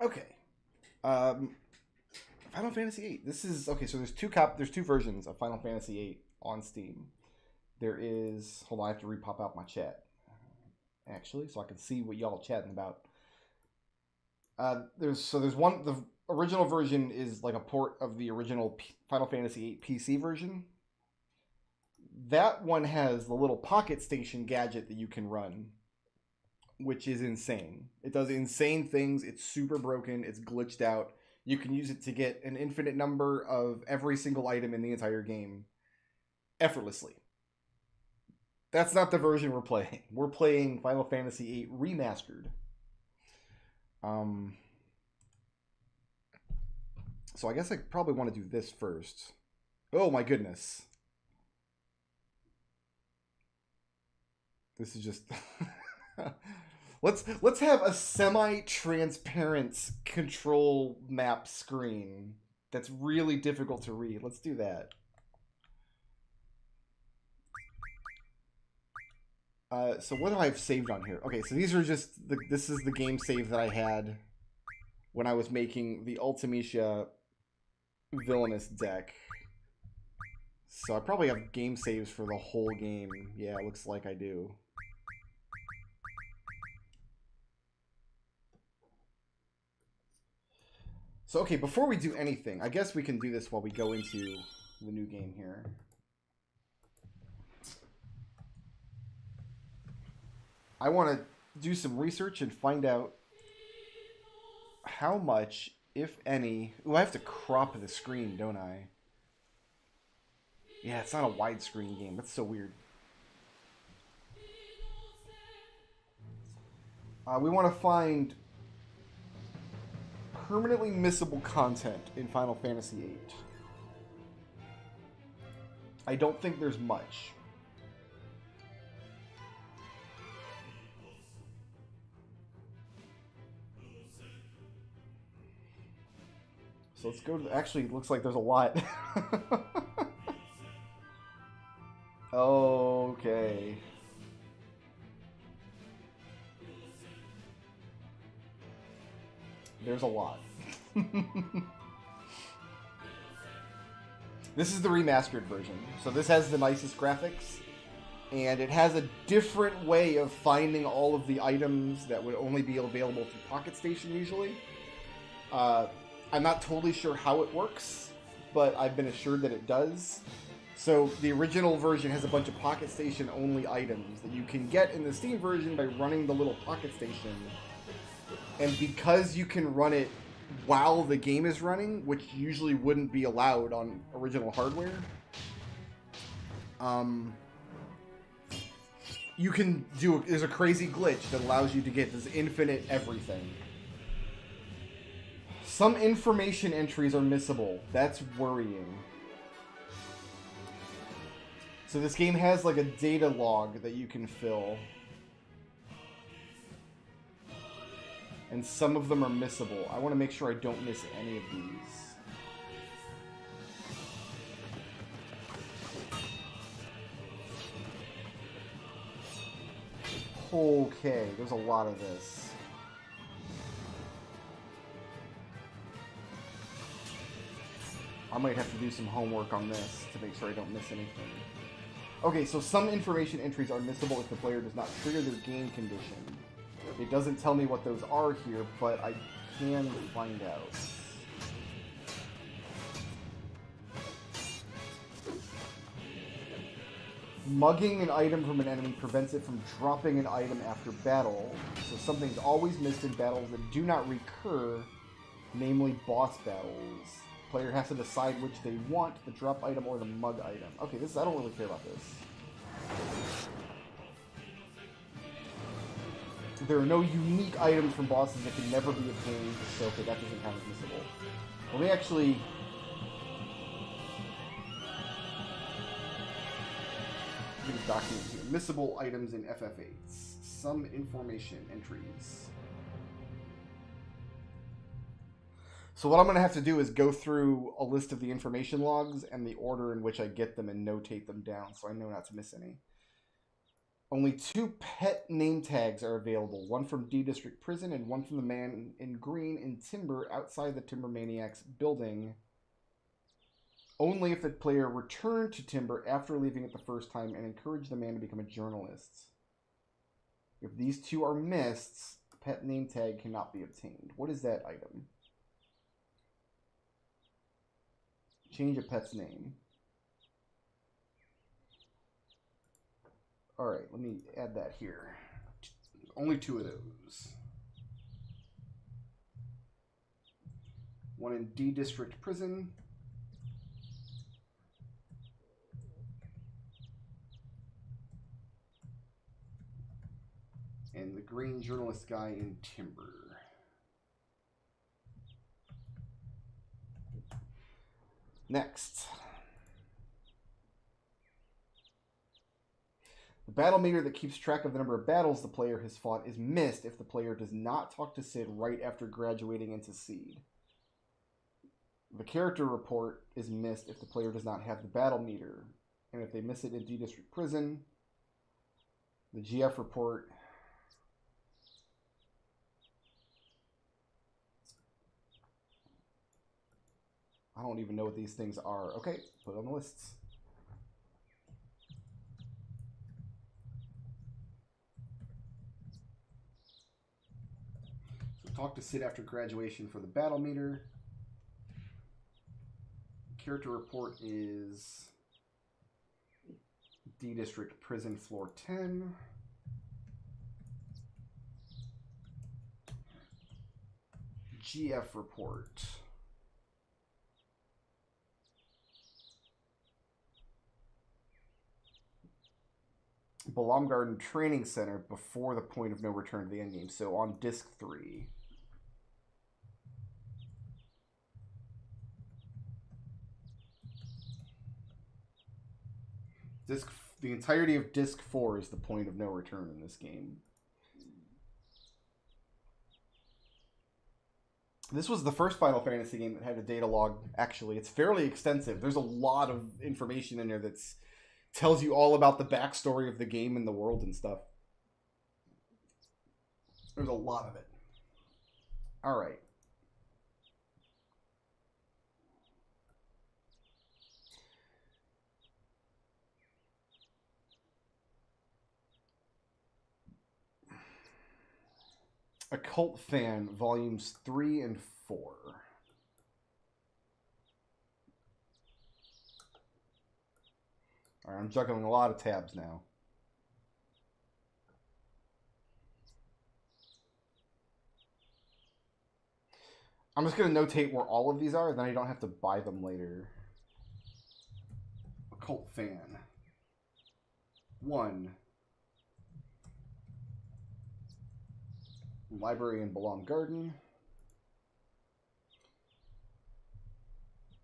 Okay. Final Fantasy VIII. This is okay. So there's two versions of Final Fantasy VIII on Steam. There is. Hold on, I have to repop out my chat actually, so I can see what y'all chatting about. There's one. The original version is like a port of the original Final Fantasy VIII PC version. That one has the little Pocket Station gadget that you can run, which is insane. It does insane things. It's super broken. It's glitched out. You can use it to get an infinite number of every single item in the entire game effortlessly. That's not the version we're playing. We're playing Final Fantasy VIII Remastered. So I guess I probably want to do this first. Oh my goodness. This is just let's have a semi-transparent control map screen that's really difficult to read. Let's do that. So what do I have saved on here? Okay, so these are just this is the game save that I had when I was making the Ultimecia Villainous deck. So I probably have game saves for the whole game. Yeah, it looks like I do. So, okay, before we do anything, I guess we can do this while we go into the new game here. I want to do some research and find out how much, if any... Ooh, I have to crop the screen, don't I? Yeah, it's not a widescreen game. That's so weird. We want to find permanently missable content in Final Fantasy VIII. I don't think there's much. So let's go to... Actually, it looks like there's a lot. Okay. There's a lot. This is the remastered version. So this has the nicest graphics. And it has a different way of finding all of the items that would only be available through Pocket Station usually. I'm not totally sure how it works, but I've been assured that it does. So the original version has a bunch of Pocket Station only items that you can get in the Steam version by running the little Pocket Station. And because you can run it while the game is running, which usually wouldn't be allowed on original hardware, you can do... There's a crazy glitch that allows you to get this infinite everything. Some information entries are missable. That's worrying. So this game has like a data log that you can fill. And some of them are missable. I want to make sure I don't miss any of these. Okay, there's a lot of this. I might have to do some homework on this to make sure I don't miss anything. Okay, so some information entries are missable if the player does not trigger their game condition. It doesn't tell me what those are here, but I can find out. Mugging an item from an enemy prevents it from dropping an item after battle. So something's always missed in battles that do not recur, namely boss battles. Player has to decide which they want, the drop item or the mug item. Okay, this I don't really care about this. There are no unique items from bosses that can never be obtained, so okay, that doesn't count as missable. Let me actually... get a document here. Missable items in FF8. Some information entries. So what I'm going to have to do is go through a list of the information logs and the order in which I get them and notate them down so I know not to miss any. Only 2 pet name tags are available, one from D District Prison and one from the man in green in Timber outside the Timber Maniacs building. Only if the player returned to Timber after leaving it the first time and encouraged the man to become a journalist. If these 2 are missed, pet name tag cannot be obtained. What is that item? Change a pet's name. Alright, let me add that here. Only 2 of those. One in D District Prison. And the green journalist guy in Timber. Next. The battle meter that keeps track of the number of battles the player has fought is missed if the player does not talk to Sid right after graduating into Seed. The character report is missed if the player does not have the battle meter. And if they miss it in D District Prison, the GF report I don't even know what these things are. Okay, put it on the lists. So talk to Sid after graduation for the battle meter. Character report is D District Prison Floor 10. GF report. Balamgarden Training Center before the point of no return to the endgame. So on disc 3. The entirety of disc 4 is the point of no return in this game. This was the first Final Fantasy game that had a data log, actually. It's fairly extensive. There's a lot of information in there that's tells you all about the backstory of the game and the world and stuff. There's a lot of it. All right. Occult Fan, volumes 3 and 4. All right, I'm juggling a lot of tabs now. I'm just going to notate where all of these are, then I don't have to buy them later. Occult Fan. 1. Library in Balamgarden.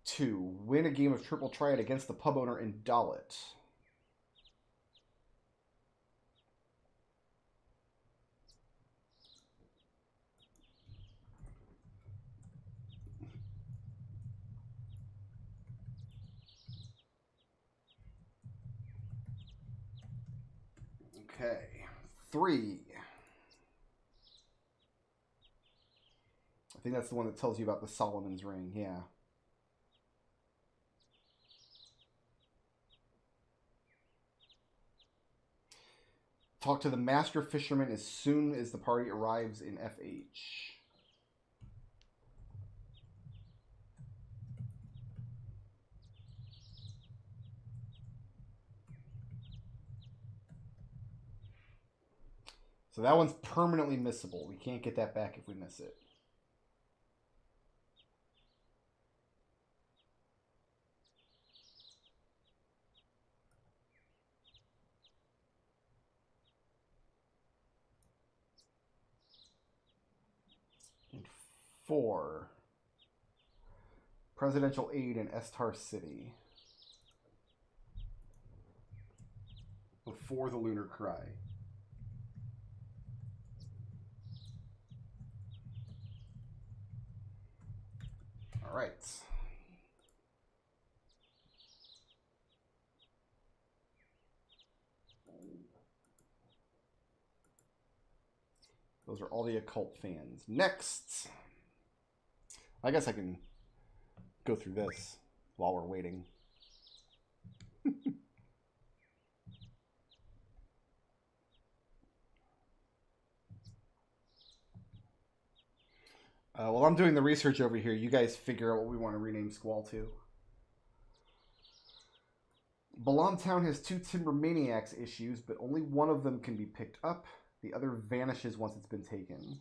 2. Win a game of Triple Triad against the pub owner in Dalit. Okay. 3. I think that's the one that tells you about the Solomon's Ring, yeah. Talk to the Master Fisherman as soon as the party arrives in FH. So that one's permanently missable. We can't get that back if we miss it. And 4. Presidential aid in Estar City. Before the Lunar Cry. All right. Those are all the occult fans. Next! I guess I can go through this while we're waiting. While I'm doing the research over here, you guys figure out what we want to rename Squall to. Balam Town has 2 Timber Maniacs issues, but only one of them can be picked up. The other vanishes once it's been taken.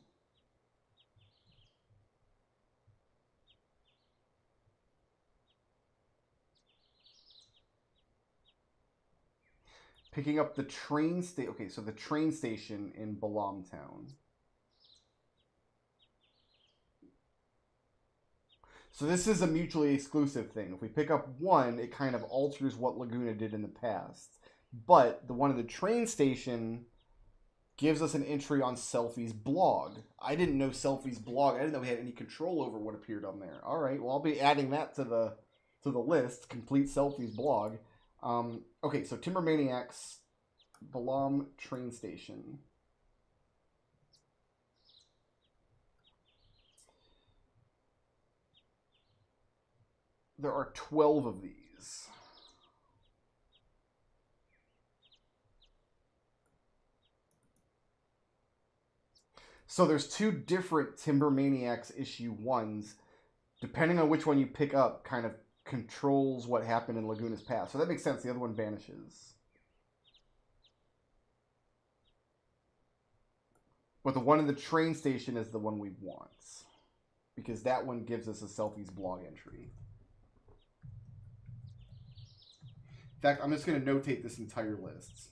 Picking up the train station. Okay, so the train station in Balam Town. So this is a mutually exclusive thing. If we pick up one, it kind of alters what Laguna did in the past. But the one at the train station gives us an entry on Selfie's blog. I didn't know Selfie's blog. I didn't know we had any control over what appeared on there. All right, well, I'll be adding that to the list. Complete Selfie's blog. Okay, so Timber Maniacs, Balam train station. There are 12 of these. So there's 2 different Timber Maniacs issue 1s. Depending on which one you pick up, kind of controls what happened in Laguna's past. So that makes sense. The other one vanishes. But the one in the train station is the one we want. Because that one gives us a Selfie's blog entry. In fact, I'm just going to notate this entire list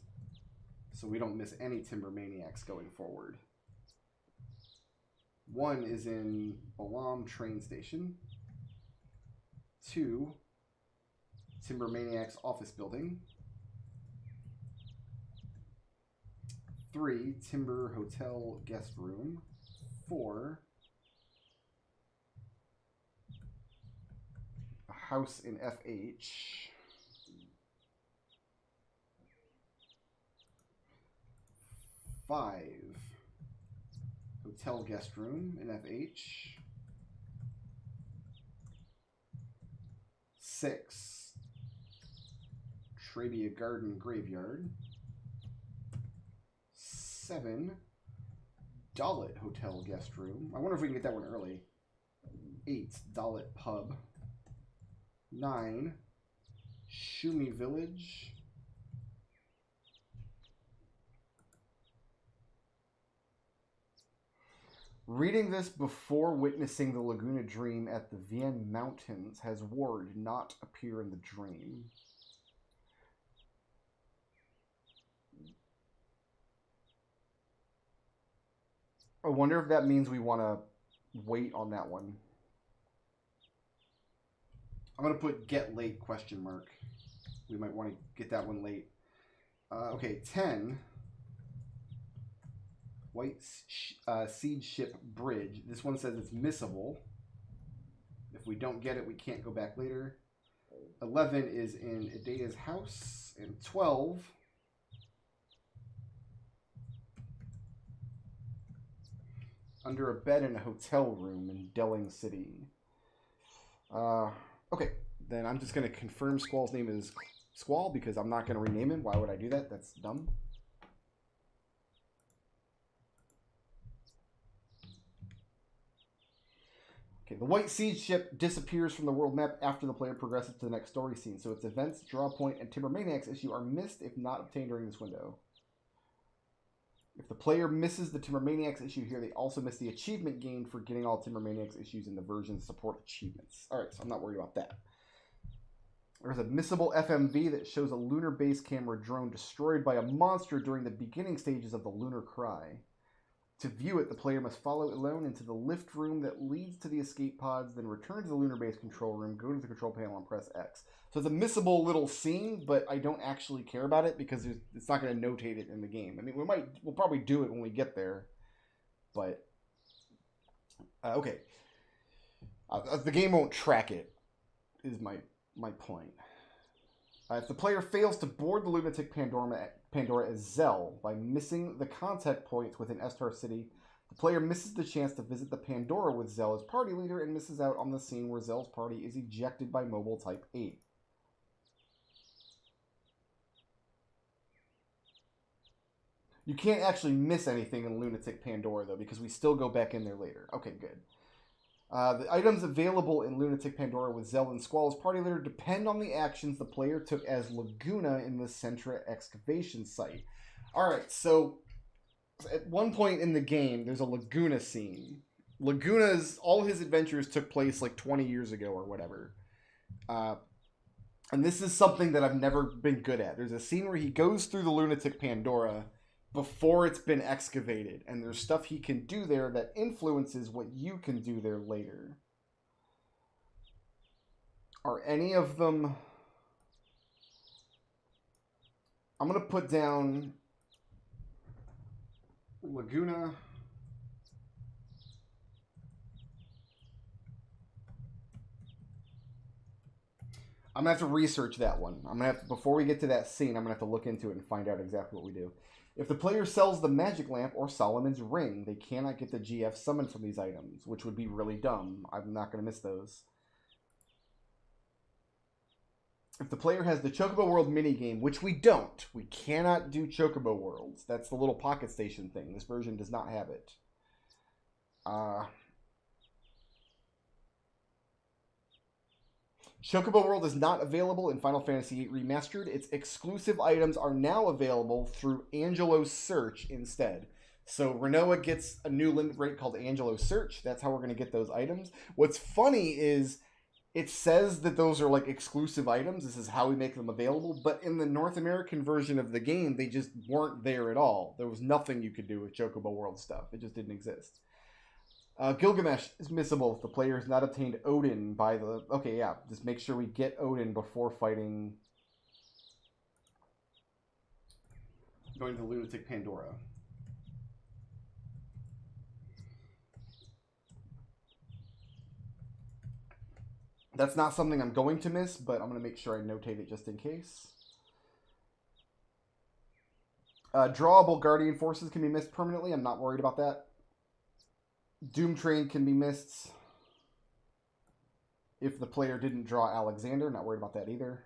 so we don't miss any Timber Maniacs going forward. 1 is in Balam train station. 2, Timber Maniacs office building. 3, Timber hotel guest room. 4, a house in FH. 5, hotel guest room in FH. 6, Trabia Garden Graveyard. 7, Dalit Hotel Guest Room. I wonder if we can get that one early. 8, Dalit Pub. 9, Shumi Village. 'Reading this before witnessing the Laguna dream at the Vienne Mountains has Ward not appear in the dream. I wonder if that means we want to wait on that one. I'm going to put get late question mark. We might want to get that one late. Okay, 10. White Seed Ship Bridge. This one says it's missable. If we don't get it, we can't go back later. 11 is in Idea's house. And 12... under a bed in a hotel room in Delling City. Okay, then I'm just going to confirm Squall's name is Squall because I'm not going to rename him. Why would I do that? That's dumb. Okay, the White Seed ship disappears from the world map after the player progresses to the next story scene, so its events, draw point, and Timber Maniacs issue are missed if not obtained during this window. If the player misses the Timber Maniacs issue here, they also miss the achievement gained for getting all Timber Maniacs issues in the version support achievements. Alright, so I'm not worried about that. There's a missable FMV that shows a lunar base camera drone destroyed by a monster during the beginning stages of the Lunar Cry. To view it, the player must follow Elone into the lift room that leads to the escape pods, then return to the lunar base control room, go to the control panel, and press X. So it's a missable little scene, but I don't actually care about it because it's not going to notate it in the game. I mean, we'll probably do it when we get there, but okay. The game won't track it, is my point. If the player fails to board the Lunatic Pandora as Zell by missing the contact points within Estar City, The player misses the chance to visit the Pandora with Zell as party leader and misses out on the scene where Zell's party is ejected by Mobile Type 8. You can't actually miss anything in Lunatic Pandora, though, because we still go back in there later. Okay, good. The items available in Lunatic Pandora with Zell and Squall as party leader depend on the actions the player took as Laguna in the Centra excavation site. Alright, so at one point in the game, there's a Laguna scene. Laguna's, all his adventures took place like 20 years ago or whatever. And this is something that I've never been good at. There's a scene where he goes through the Lunatic Pandora before it's been excavated, and there's stuff he can do there that influences what you can do there later. Are any of them... I'm going to put down Laguna. I'm going to have to research that one. I'm going to have to, before we get to that scene, I'm going to have to look into it and find out exactly what we do. If the player sells the Magic Lamp or Solomon's Ring, they cannot get the GF summoned from these items, which would be really dumb. I'm not going to miss those. If the player has the Chocobo World minigame, which we don't, we cannot do Chocobo Worlds. That's the little Pocket Station thing. This version does not have it. Chocobo World is not available in Final Fantasy VIII Remastered. Its exclusive items are now available through Angelo's Search instead. So Renoa gets a new limit break called Angelo's Search. That's how we're going to get those items. What's funny is it says that those are like exclusive items. This is how we make them available. But in the North American version of the game, they just weren't there at all. There was nothing you could do with Chocobo World stuff. It just didn't exist. Gilgamesh is missable if the player has not obtained Odin by the... Okay, yeah. Just make sure we get Odin before fighting... going to the Lunatic Pandora. That's not something I'm going to miss, but I'm going to make sure I notate it just in case. Drawable Guardian Forces can be missed permanently. I'm not worried about that. Doom Train can be missed if the player didn't draw Alexander. Not worried about that either.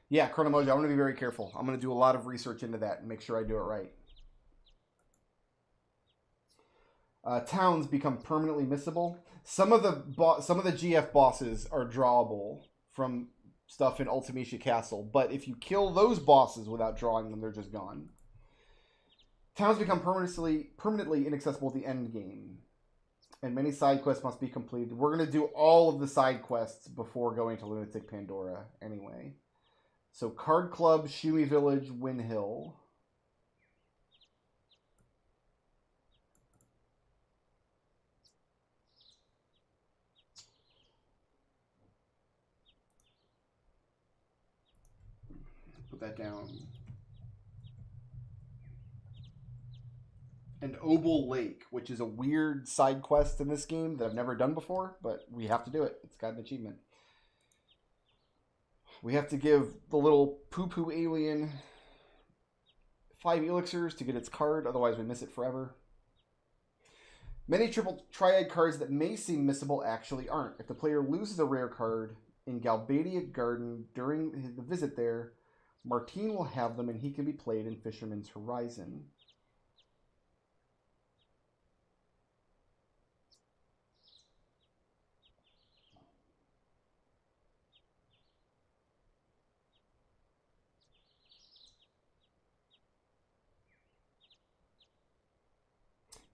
Yeah, Chronomoja, I'm going to be very careful. I'm going to do a lot of research into that and make sure I do it right. Towns become permanently missable. Some of the GF bosses are drawable from stuff in Ultimecia Castle, but if you kill those bosses without drawing them, they're just gone. Towns become permanently inaccessible at the end game, and many side quests must be completed. We're going to do all of the side quests before going to Lunatic Pandora anyway. So Card Club, Shui Village, Win Hill. Put that down. And Obel Lake, which is a weird side quest in this game that I've never done before, but we have to do it. It's got an achievement. We have to give the little poo-poo alien 5 elixirs to get its card, otherwise we miss it forever. Many Triple Triad cards that may seem missable actually aren't. If the player loses a rare card in Galbadia Garden during the visit there, Martine will have them and he can be played in Fisherman's Horizon.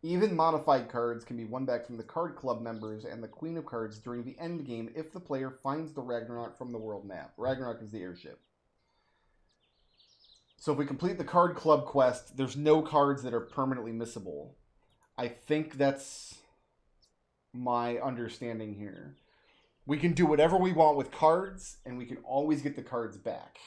Even modified cards can be won back from the Card Club members and the Queen of Cards during the end game if the player finds the Ragnarok from the world map. Ragnarok is the airship. So if we complete the Card Club quest, there's no cards that are permanently missable. I think that's my understanding here. We can do whatever we want with cards, and we can always get the cards back.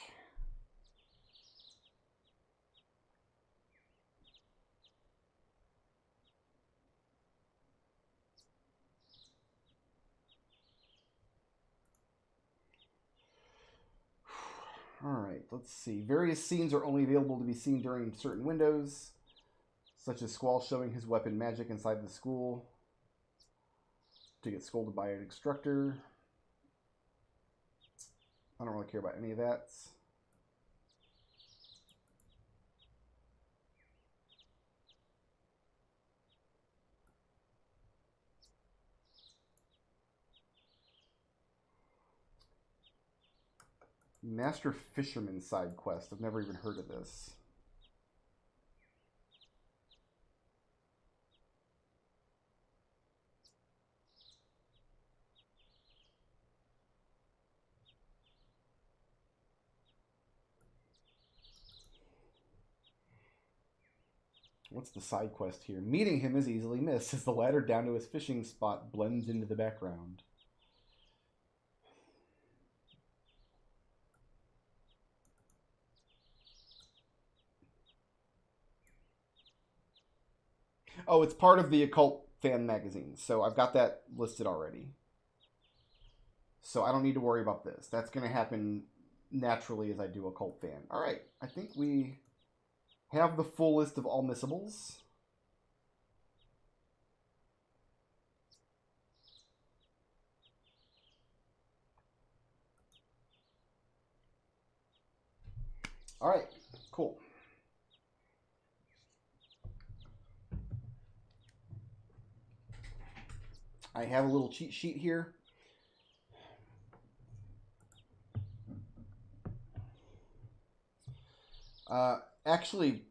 Alright, let's see. Various scenes are only available to be seen during certain windows, such as Squall showing his weapon magic inside the school to get scolded by an instructor. I don't really care about any of that. Master Fisherman side quest. I've never even heard of this. What's the side quest here? Meeting him is easily missed as the ladder down to his fishing spot blends into the background. Oh, it's part of the Occult fan magazine, so I've got that listed already. So I don't need to worry about this. That's going to happen naturally as I do Occult fan. All right, I think we have the full list of all missables. All right, cool. I have a little cheat sheet here. Actually,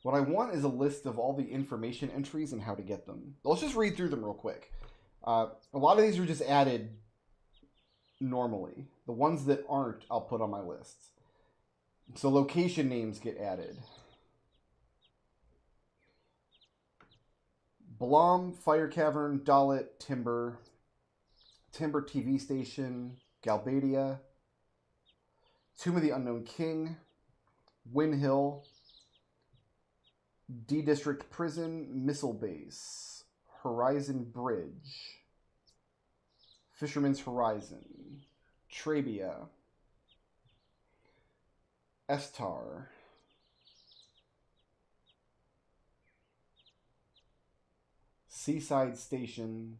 what I want is a list of all the information entries and how to get them. Let's just read through them real quick. A lot of these are just added normally. The ones that aren't, I'll put on my lists. So location names get added. Blom, Fire Cavern, Dalit, Timber TV Station, Galbadia, Tomb of the Unknown King, Win Hill, D District Prison, Missile Base, Horizon Bridge, Fisherman's Horizon, Trabia, Estar, Seaside Station,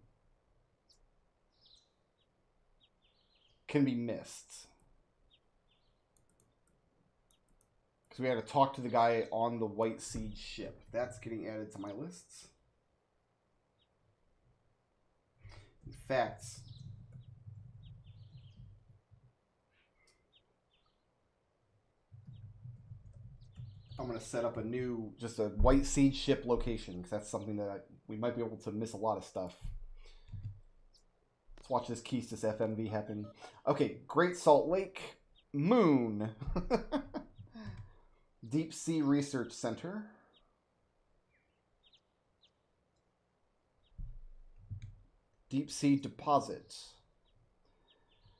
can be missed. Because we had to talk to the guy on the White Siege ship. That's getting added to my lists. In fact, I'm going to set up a new, just a White Siege ship location, because that's something that we might be able to miss a lot of stuff. Let's watch this Keystis FMV happen. Okay, Great Salt Lake, Moon, Deep Sea Research Center, Deep Sea Deposit.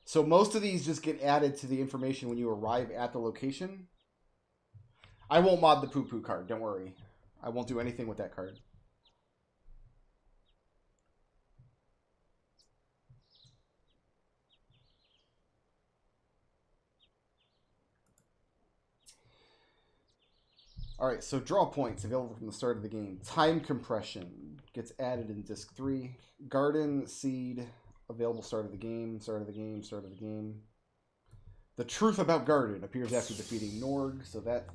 So most of these just get added to the information when you arrive at the location. I won't mod the poo-poo card, don't worry. I won't do anything with that card. Alright, so draw points available from the start of the game. Time compression gets added in disc 3. Garden, seed, available start of the game, start of the game, start of the game. The truth about Garden appears after defeating Norg, so that...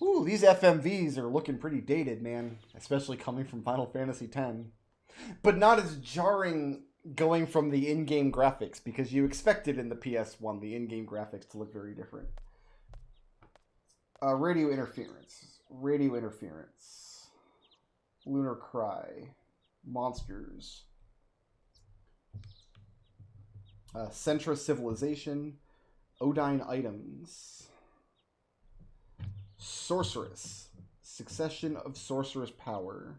Ooh, these FMVs are looking pretty dated, man. Especially coming from Final Fantasy X. But not as jarring going from the in-game graphics, because you expected in the PS1 the in-game graphics to look very different. Radio interference. Radio interference. Lunar Cry. Monsters. Centra Civilization. Odine Items. Sorceress. Succession of Sorceress Power.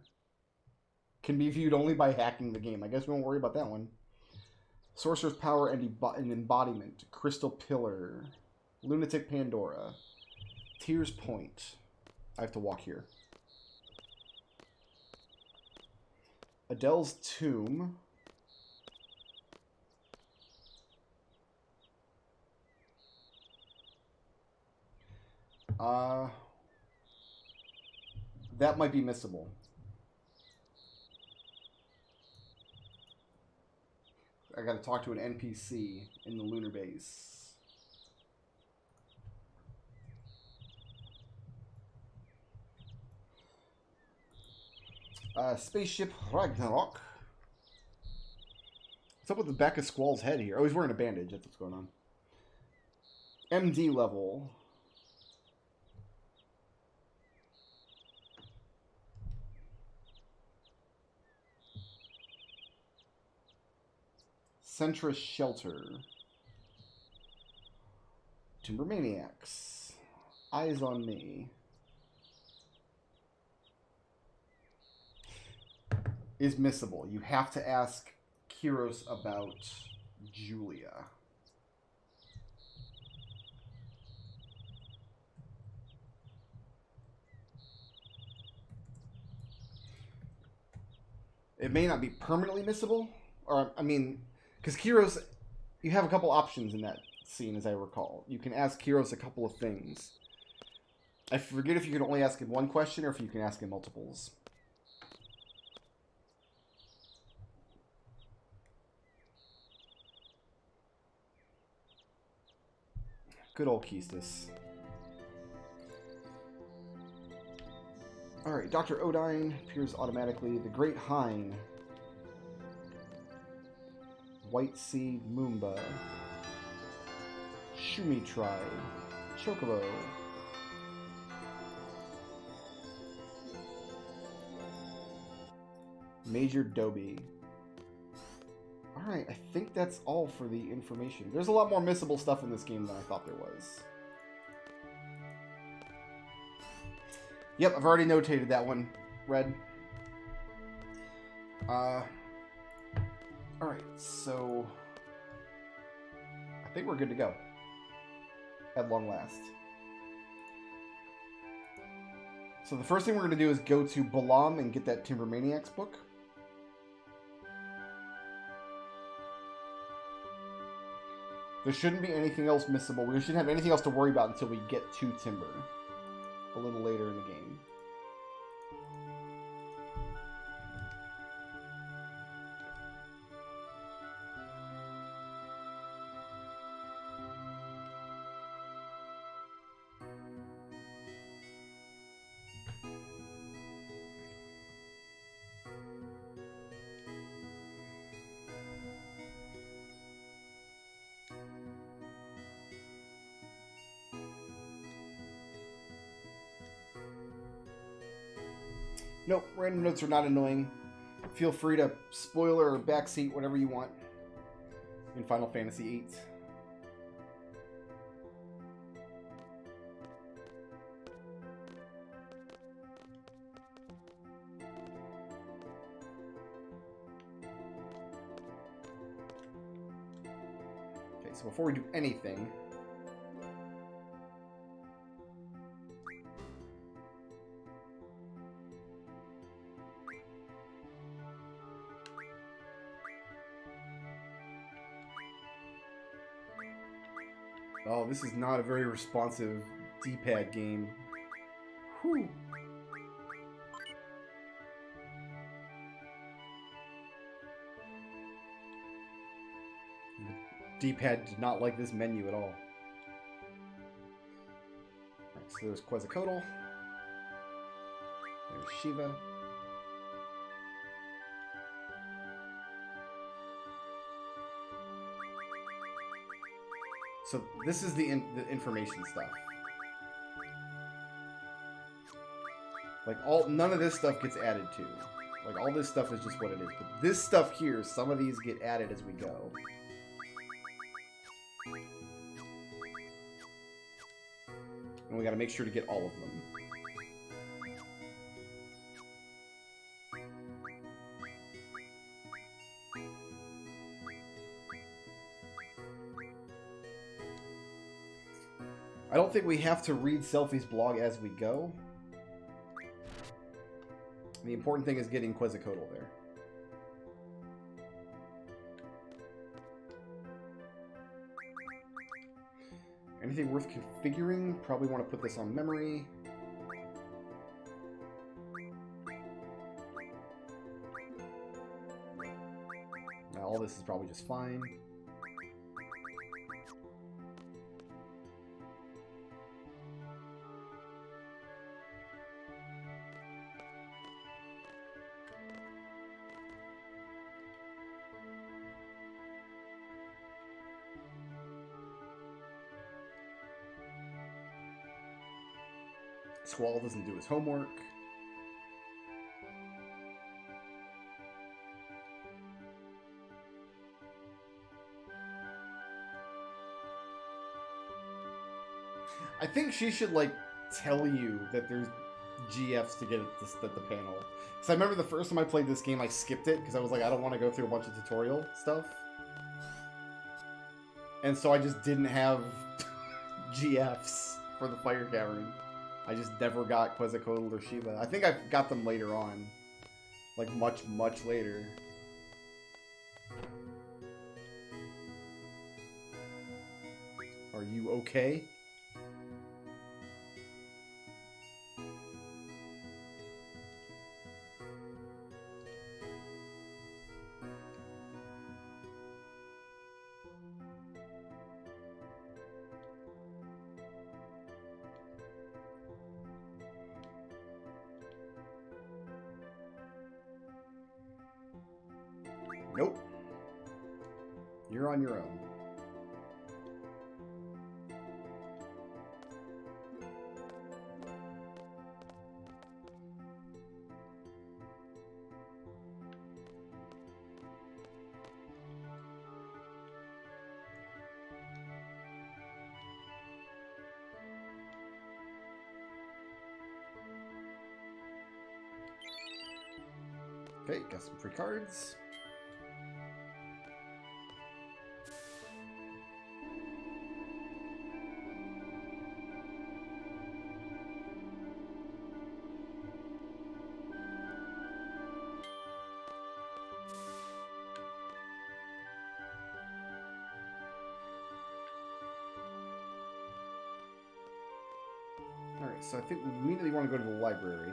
Can be viewed only by hacking the game. I guess we won't worry about that one. Sorcerer's Power and Embodiment. Crystal Pillar. Lunatic Pandora. Tears Point. I have to walk here. Adele's Tomb. That might be missable. I gotta talk to an NPC in the lunar base. Spaceship Ragnarok. What's up with the back of Squall's head here? Oh, he's wearing a bandage. That's what's going on. MD level. Centrist Shelter. Timber Maniacs. Eyes on Me. Is missable. You have to ask Kiros about Julia. It may not be permanently missable. Or, I mean, because Kiros, you have a couple options in that scene, as I recall. You can ask Kiros a couple of things. I forget if you can only ask him one question or if you can ask him multiples. Good old Keistis. Alright, Dr. Odine appears automatically. The Great Hine. White Sea Moomba. Shumi Tribe. Chocobo. Major Dobie. Alright, I think that's all for the information. There's a lot more missable stuff in this game than I thought there was. Yep, I've already notated that one, Red. Alright, so I think we're good to go. At long last. So the first thing we're going to do is go to Balam and get that Timber Maniacs book. There shouldn't be anything else missable. We shouldn't have anything else to worry about until we get to Timber. A little later in the game. Nope, random notes are not annoying. Feel free to spoiler or backseat whatever you want in Final Fantasy VIII. Okay, so before we do anything, oh, this is not a very responsive D-pad game. Whew. D-pad did not like this menu at all. Alright, so there's Quetzalcoatl. There's Shiva. So this is the information stuff. Like none of this stuff gets added to. Like all this stuff is just what it is. But this stuff here, some of these get added as we go. And we gotta make sure to get all of them. I don't think we have to read Selfie's blog as we go. The important thing is getting Quetzalcoatl there. Anything worth configuring? Probably want to put this on memory. Now, all this is probably just fine. Squall doesn't do his homework. I think she should, like, tell you that there's GFs to get at the panel. Because I remember the first time I played this game, I skipped it because I was like, I don't want to go through a bunch of tutorial stuff. And so I just didn't have GFs for the Fire Cavern. I just never got Quetzalcoatl or Shiva. I think I got them later on. Like, much, much later. Are you okay? Nope. You're on your own. Okay, got some free cards. Alright, so I think we immediately want to go to the library.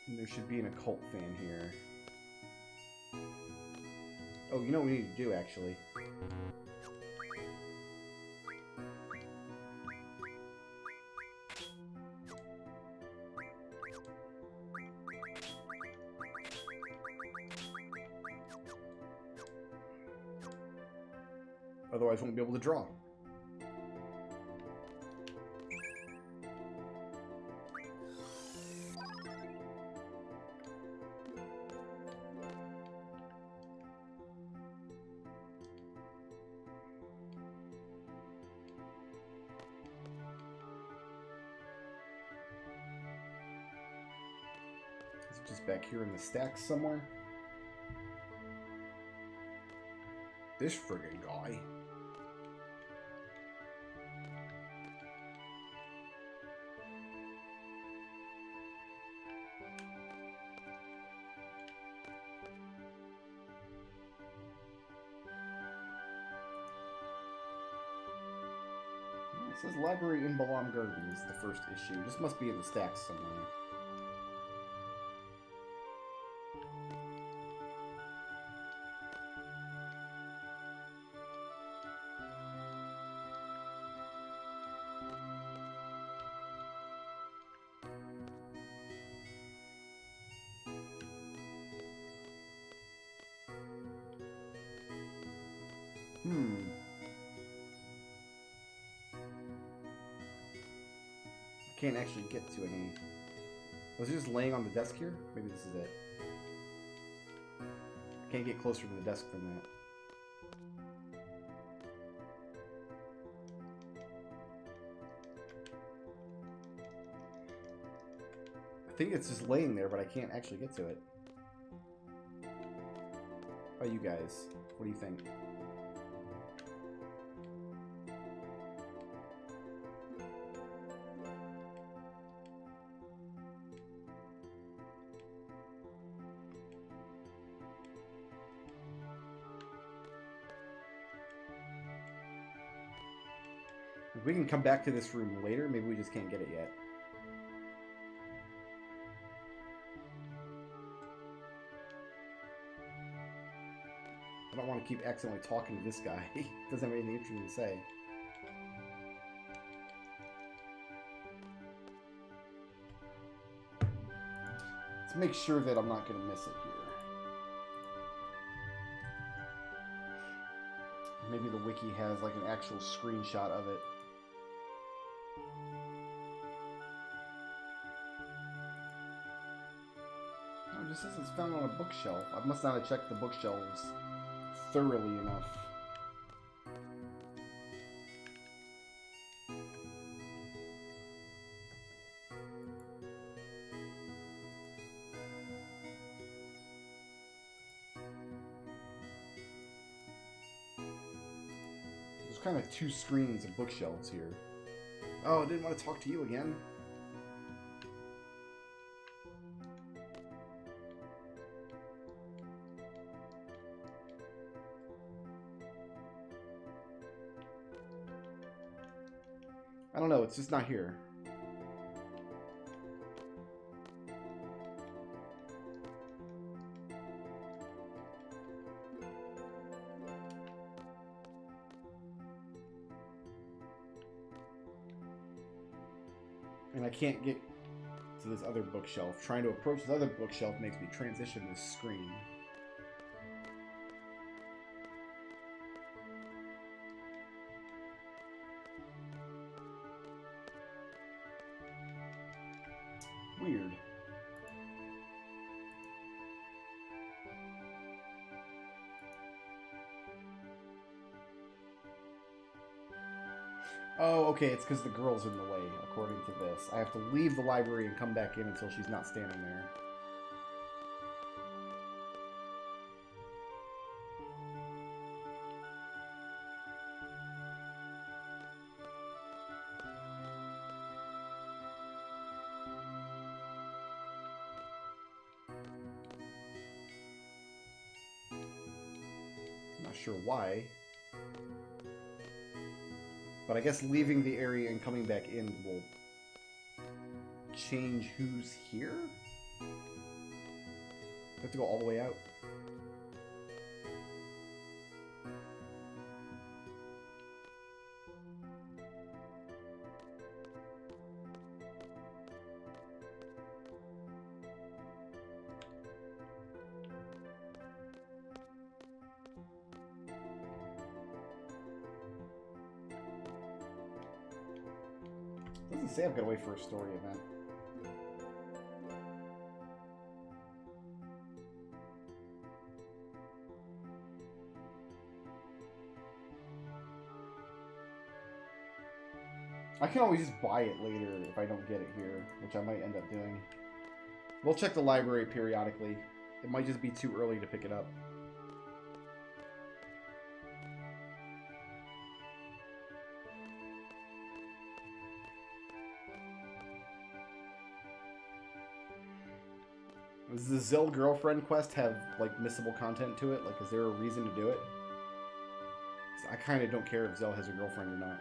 And there should be an occult fan here. Oh, you know what we need to do, actually? Otherwise, won't be able to draw. Is it just back here in the stacks somewhere? This friggin' guy. It says Library in Balam Gardens, the first issue. This must be in the stacks somewhere. I can't actually get to any. Was it just laying on the desk here? Maybe this is it. I can't get closer to the desk than that. think it's just laying there, but I can't actually get to it. How about you guys? What do you think? We can come back to this room later. Maybe we just can't get it yet. I don't want to keep accidentally talking to this guy. He doesn't have anything interesting to say. Let's make sure that I'm not going to miss it here. Maybe the wiki has like an actual screenshot of it. No, it just says it's found on a bookshelf. I must not have checked the bookshelves thoroughly enough. There's kind of two screens of bookshelves here. Oh, I didn't want to talk to you again. I don't know, it's just not here. And I can't get to this other bookshelf. Trying to approach this other bookshelf makes me transition this screen. Weird. Oh, okay, it's because the girl's in the way, according to this. I have to leave the library and come back in until she's not standing there. Not sure why. But I guess leaving the area and coming back in will change who's here? I have to go all the way out. Doesn't say I've got to wait for a story event. I can always just buy it later if I don't get it here, which I might end up doing. We'll check the library periodically. It might just be too early to pick it up. Does the Zell girlfriend quest have, like, missable content to it? Like, is there a reason to do it? 'Cause I kind of don't care if Zell has a girlfriend or not.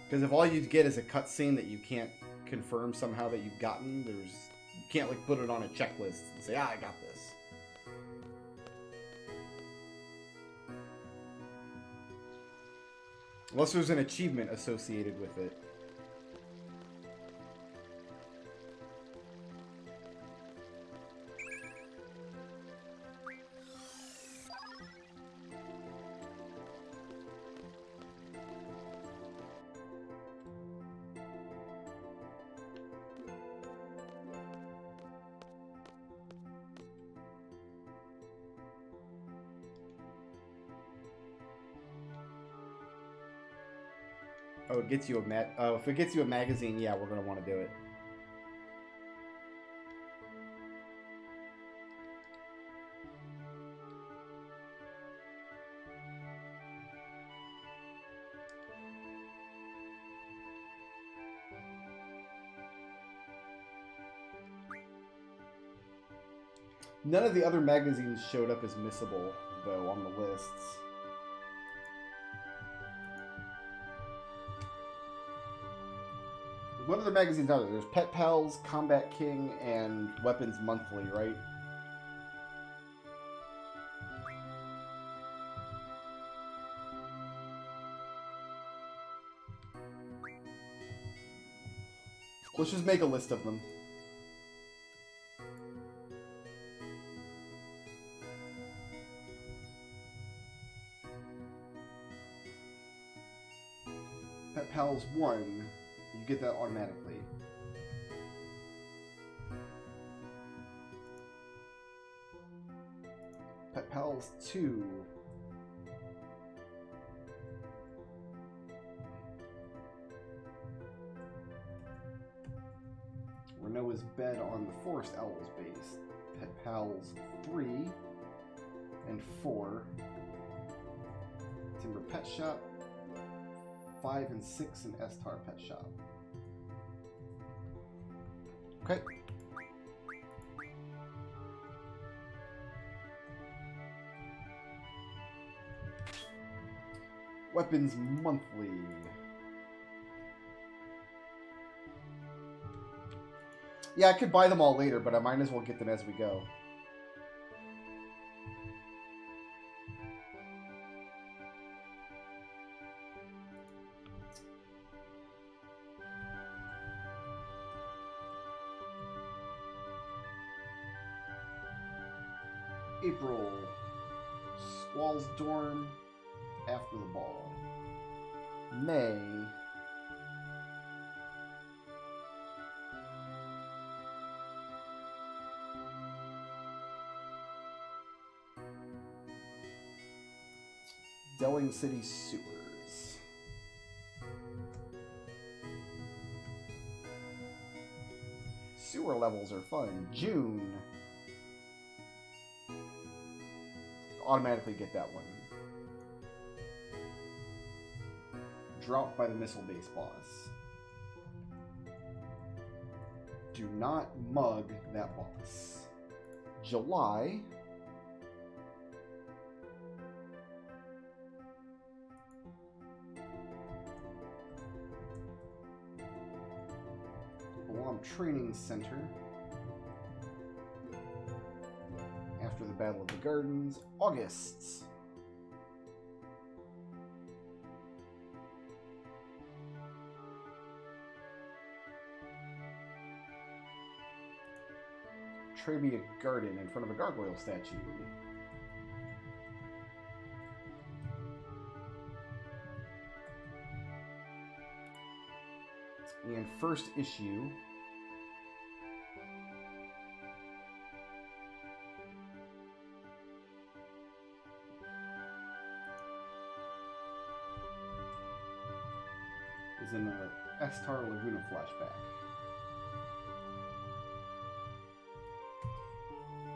Because if all you get is a cutscene that you can't confirm somehow that you've gotten, you can't like put it on a checklist and say, ah, I got this. Unless there's an achievement associated with it. Oh, it gets you a Oh, if it gets you a magazine, yeah, we're gonna want to do it. None of the other magazines showed up as missable, though, on the lists. What other magazines are there? There's Pet Pals, Combat King, and Weapons Monthly, right? Let's just make a list of them. Pet Pals 1, you get that automatically. Pet Pals 2. Renoa's Bed on the Forest Owls base. Pet Pals 3 and 4. Timber Pet Shop. 5 and 6 in Estar Pet Shop. Okay. Weapons Monthly. Yeah, I could buy them all later, but I might as well get them as we go. April, Squall's Dorm, After the Ball. May, Delling City Sewers. Sewer levels are fun. June. Automatically get that one. Drought by the Missile Base Boss. Do not mug that boss. July. Balam Training Center. After the Battle of the Gardens. August. Trebia Garden in front of a gargoyle statue. And first issue. Is in a Estar Laguna flashback.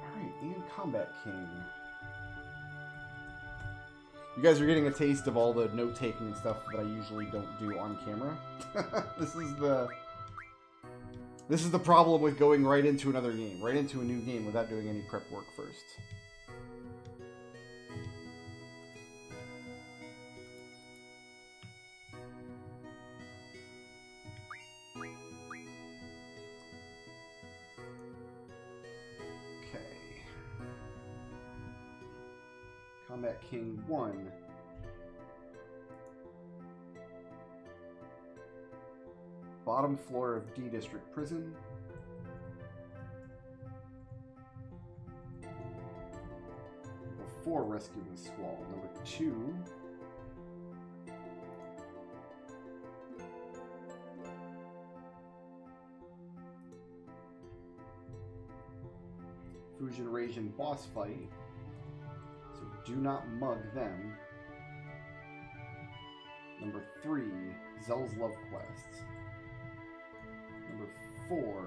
Alright, and Combat King. You guys are getting a taste of all the note-taking and stuff that I usually don't do on camera. This is the problem with going right into another game, right into a new game without doing any prep work first. Combat King 1. Bottom floor of D District Prison. Before rescuing Squall. Number 2. Fusion Raging boss fight. Do not mug them. Number Number 3, Zell's Love Quest. Number 4,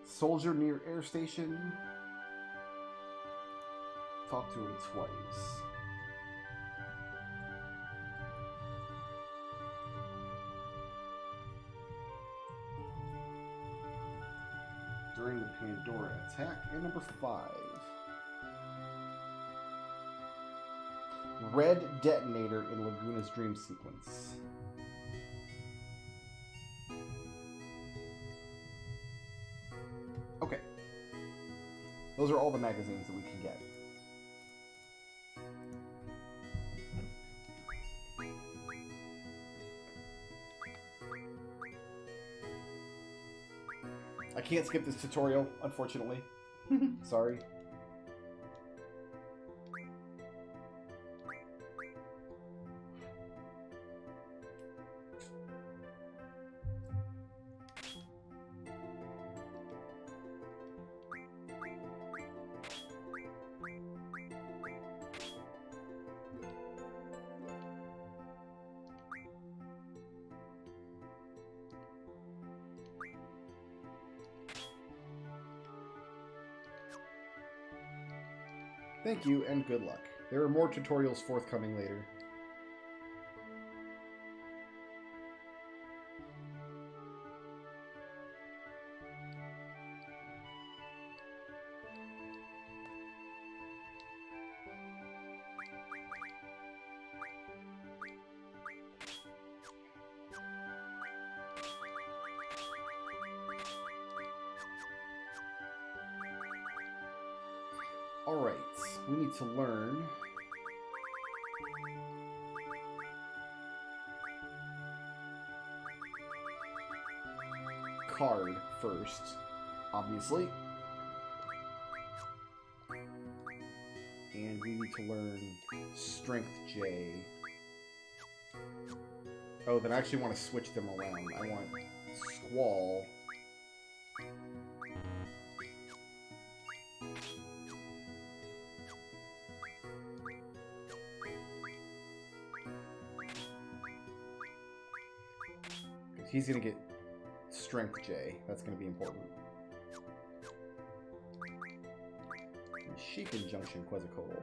Soldier near Air Station. Talk to him twice. During the Pandora attack. And number 5. Red detonator in Laguna's dream sequence. Okay. Those are all the magazines that we can get. I can't skip this tutorial, unfortunately. Sorry. Thank you, and good luck. There are more tutorials forthcoming later. Alright, we need to learn card first, obviously. And we need to learn Strength J. Oh, then I actually want to switch them around. I want Squall. He's going to get Strength J. That's going to be important. And Sheik Injunction Quetzalcoatl.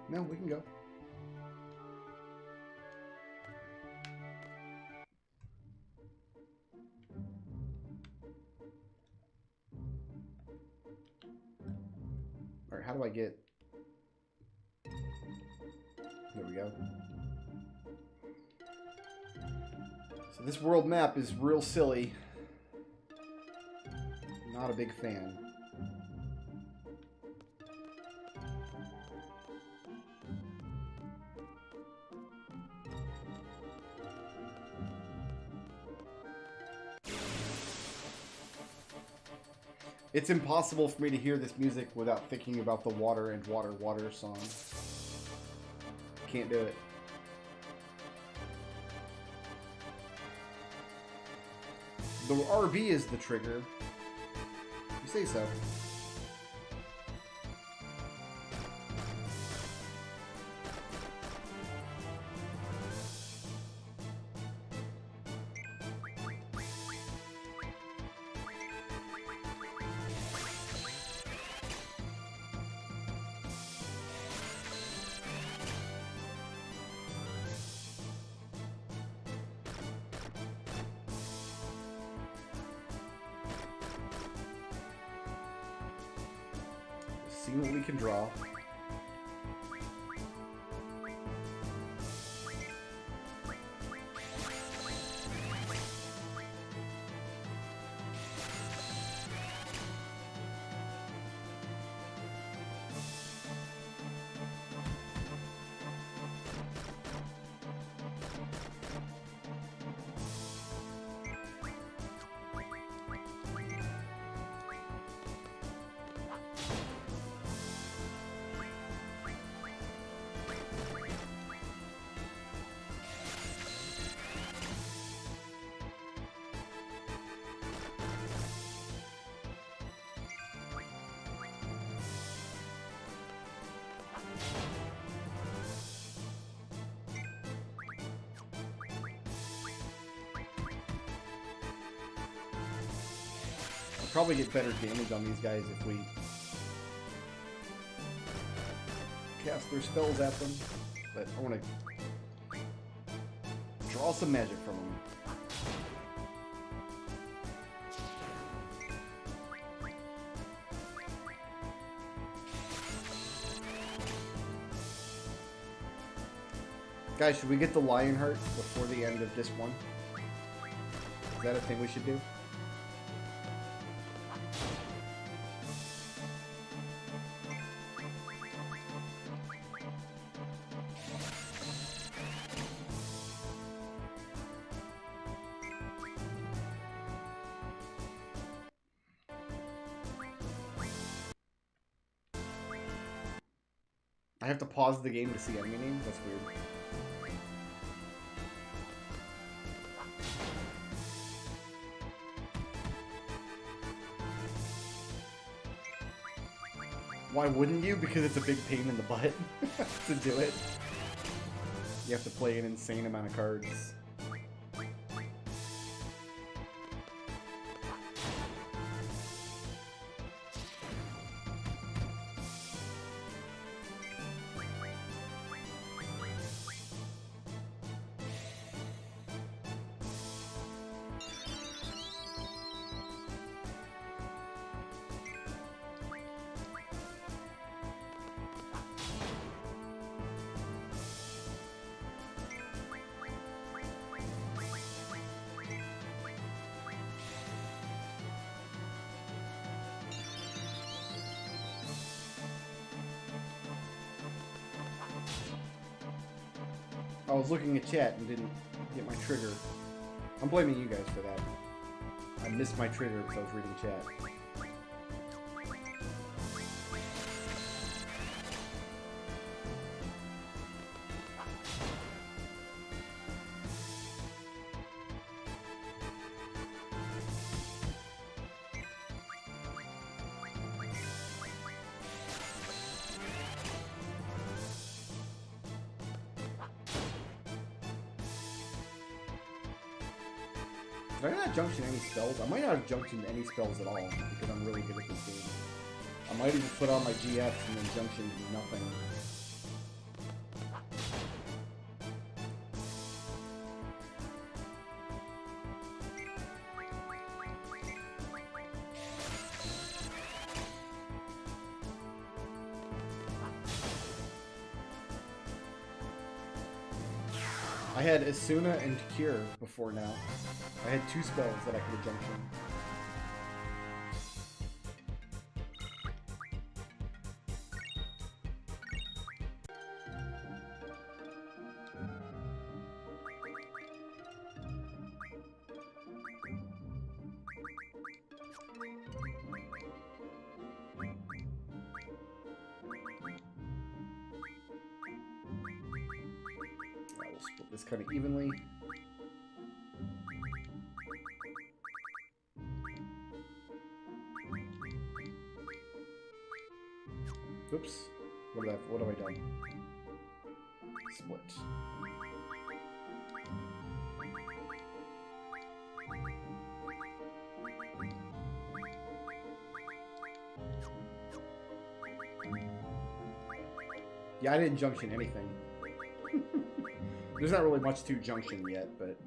No, we can go. Alright, how do I get... There we go. So this world map is real silly. Not a big fan. It's impossible for me to hear this music without thinking about the Water and Water Water song. Can't do it. The RB is the trigger. You say so. See what we can draw. probably get better damage on these guys if we cast their spells at them, but I want to draw some magic from them. Guys, should we get the Lionheart before the end of this one? Is that a thing we should do? I have to pause the game to see enemy names? That's weird. Why wouldn't you? Because it's a big pain in the butt to do it. You have to play an insane amount of cards. I was looking at chat and didn't get my trigger. I'm blaming you guys for that. I missed my trigger because I was reading chat. Did I not junction any spells? I might not have junctioned any spells at all, because I'm really good at this game. I might have just put on my GFs and then junctioned nothing. I had Asuna and Cure before now. I had 2 spells that I could have junctioned. I will split this kind of evenly. Oops. What have I done? Split. Yeah, I didn't junction anything. There's not really much to junction yet, but...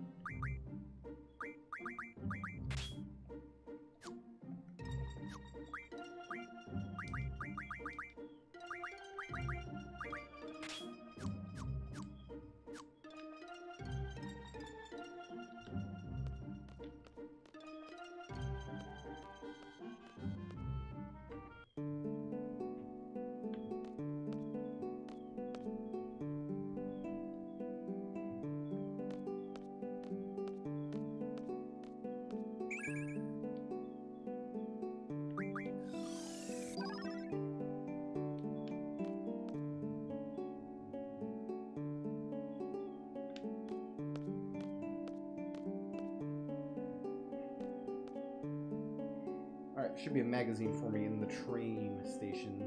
Alright, should be a magazine for me in the train station.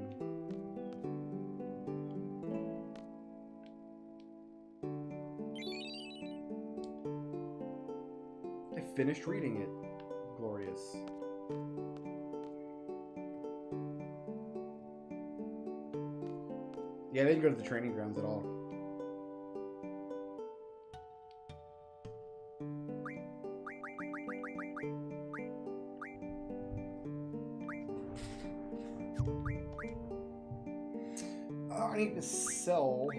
I finished reading it. Glorious. Yeah, I didn't go to the training grounds at all. I need to sell...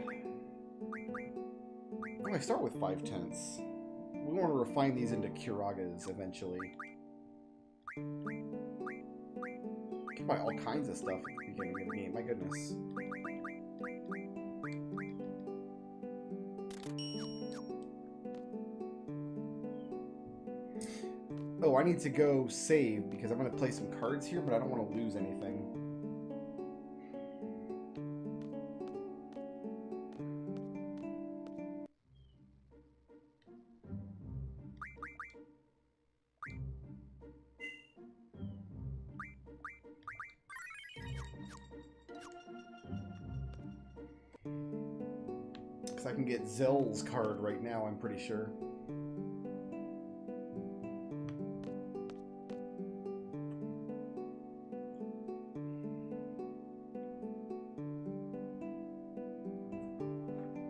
Oh, I start with 5/10. We want to refine these into Kuragas eventually. You can buy all kinds of stuff at the beginning of the game, my goodness. Oh, I need to go save because I'm going to play some cards here, but I don't want to lose anything. Because I can get Zell's card right now, I'm pretty sure.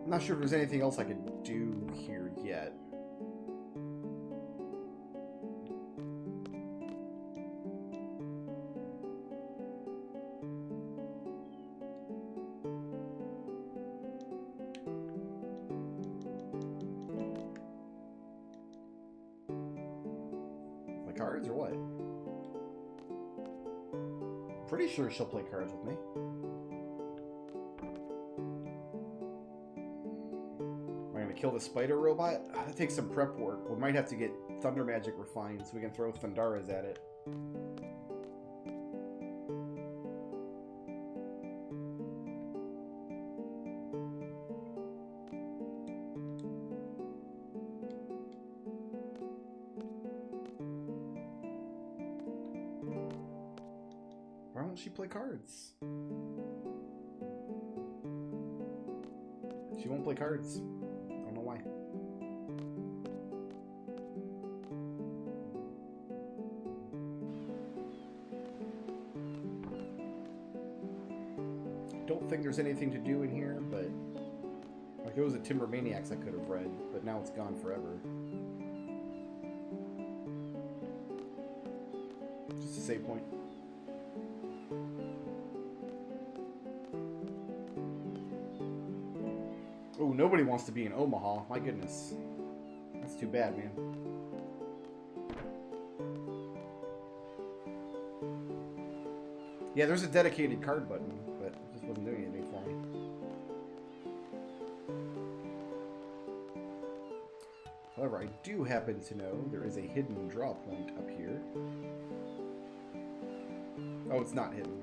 I'm not sure if there's anything else I could do here yet. Play cards or what? Pretty sure she'll play cards with me. Kill the spider robot? That takes some prep work. We might have to get Thunder Magic refined so we can throw Thundaras at it. Why won't she play cards? She won't play cards. Why? Don't think there's anything to do in here, but like it was a Timber Maniacs I could have read, but now it's gone forever. Just a save point. Oh, nobody wants to be in Omaha. My goodness. That's too bad, man. Yeah, there's a dedicated card button, but it just wasn't doing anything for me. However, I do happen to know there is a hidden draw point up here. Oh, it's not hidden.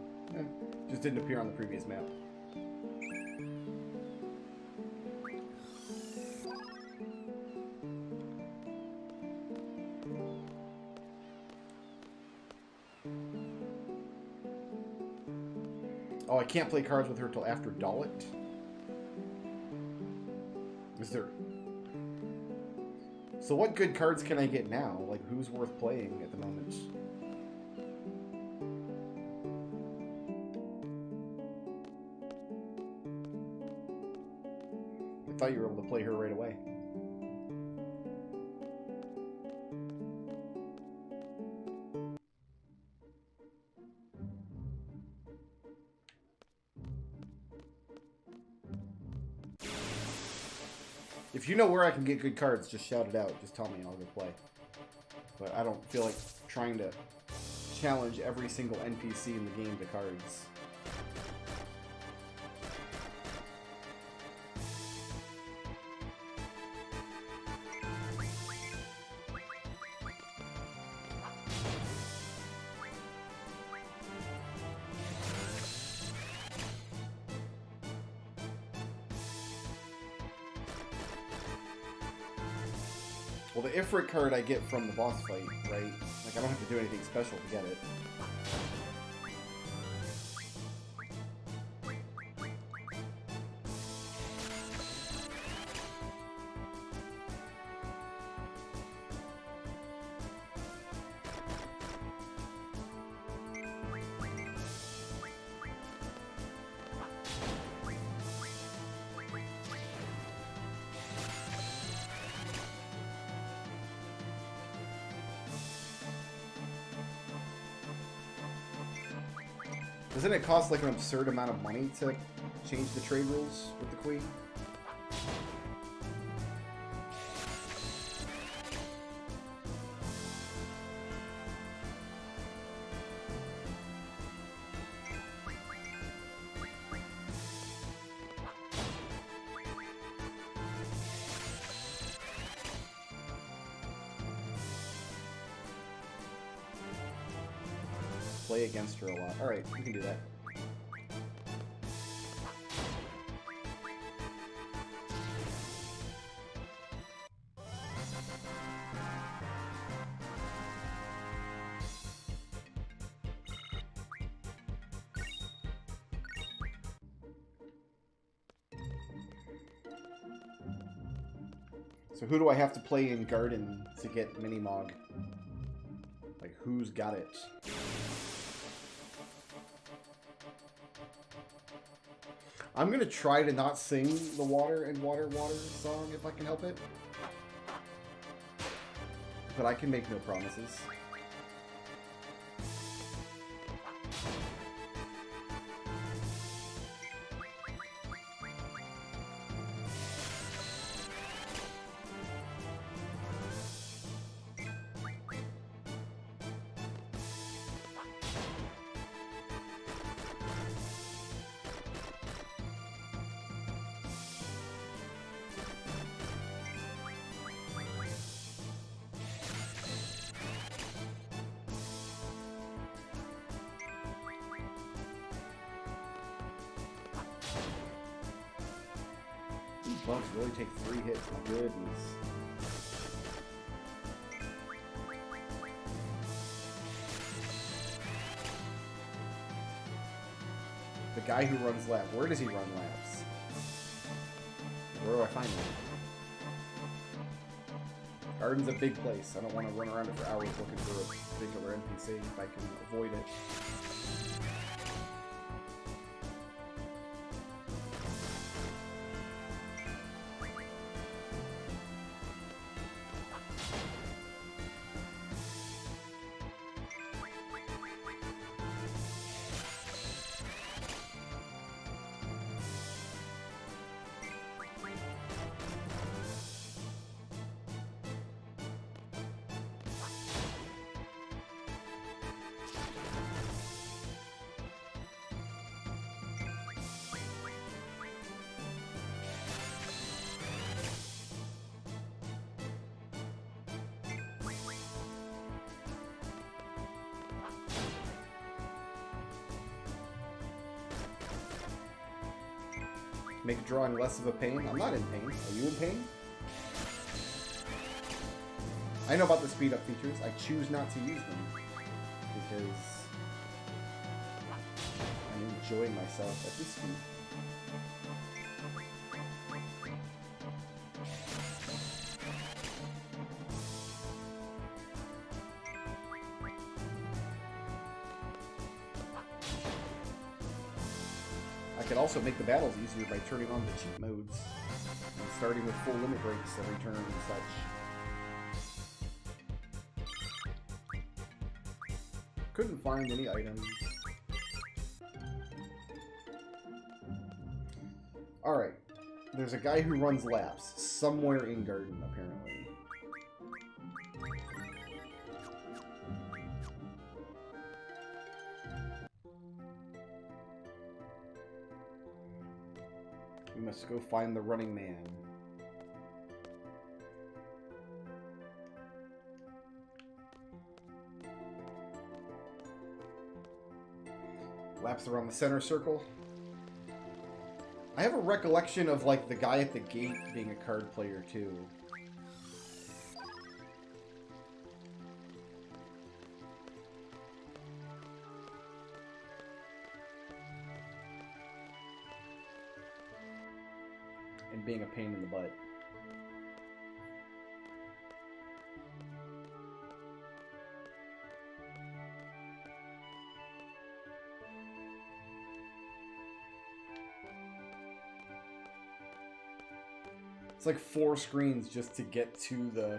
Just didn't appear on the previous map. Oh, I can't play cards with her till after Dalit? Is there... So what good cards can I get now? Like, who's worth playing at the moment? I thought you were able to play her right away. If you know where I can get good cards, just shout it out. Just tell me and I'll go play. But I don't feel like trying to challenge every single NPC in the game to cards. Well, the Ifrit card I get from the boss fight, right? Like, I don't have to do anything special to get it. Doesn't it cost like an absurd amount of money to change the trade rules with the queen? Play against her a lot. Alright, we can do that. So who do I have to play in Garden to get Minimog? Like, who's got it? I'm gonna try to not sing the Water and Water Water song if I can help it. But I can make no promises. Bugs really take 3 hits, my goodness. The guy who runs laps. Where does he run laps? Where do I find him? Garden's a big place. I don't want to run around it for hours looking for a particular NPC if I can avoid it. Make drawing less of a pain. I'm not in pain. Are you in pain? I know about the speed up features. I choose not to use them because I'm enjoying myself at this speed. I could also make the battles easier by turning on the cheat modes and starting with full limit breaks every turn and such. Couldn't find any items. Alright. There's a guy who runs laps somewhere in Garden, apparently. We must go find the running man. Laps around the center circle. I have a recollection of, like, the guy at the gate being a card player, too. And being a pain in the butt. It's like 4 screens just to get to the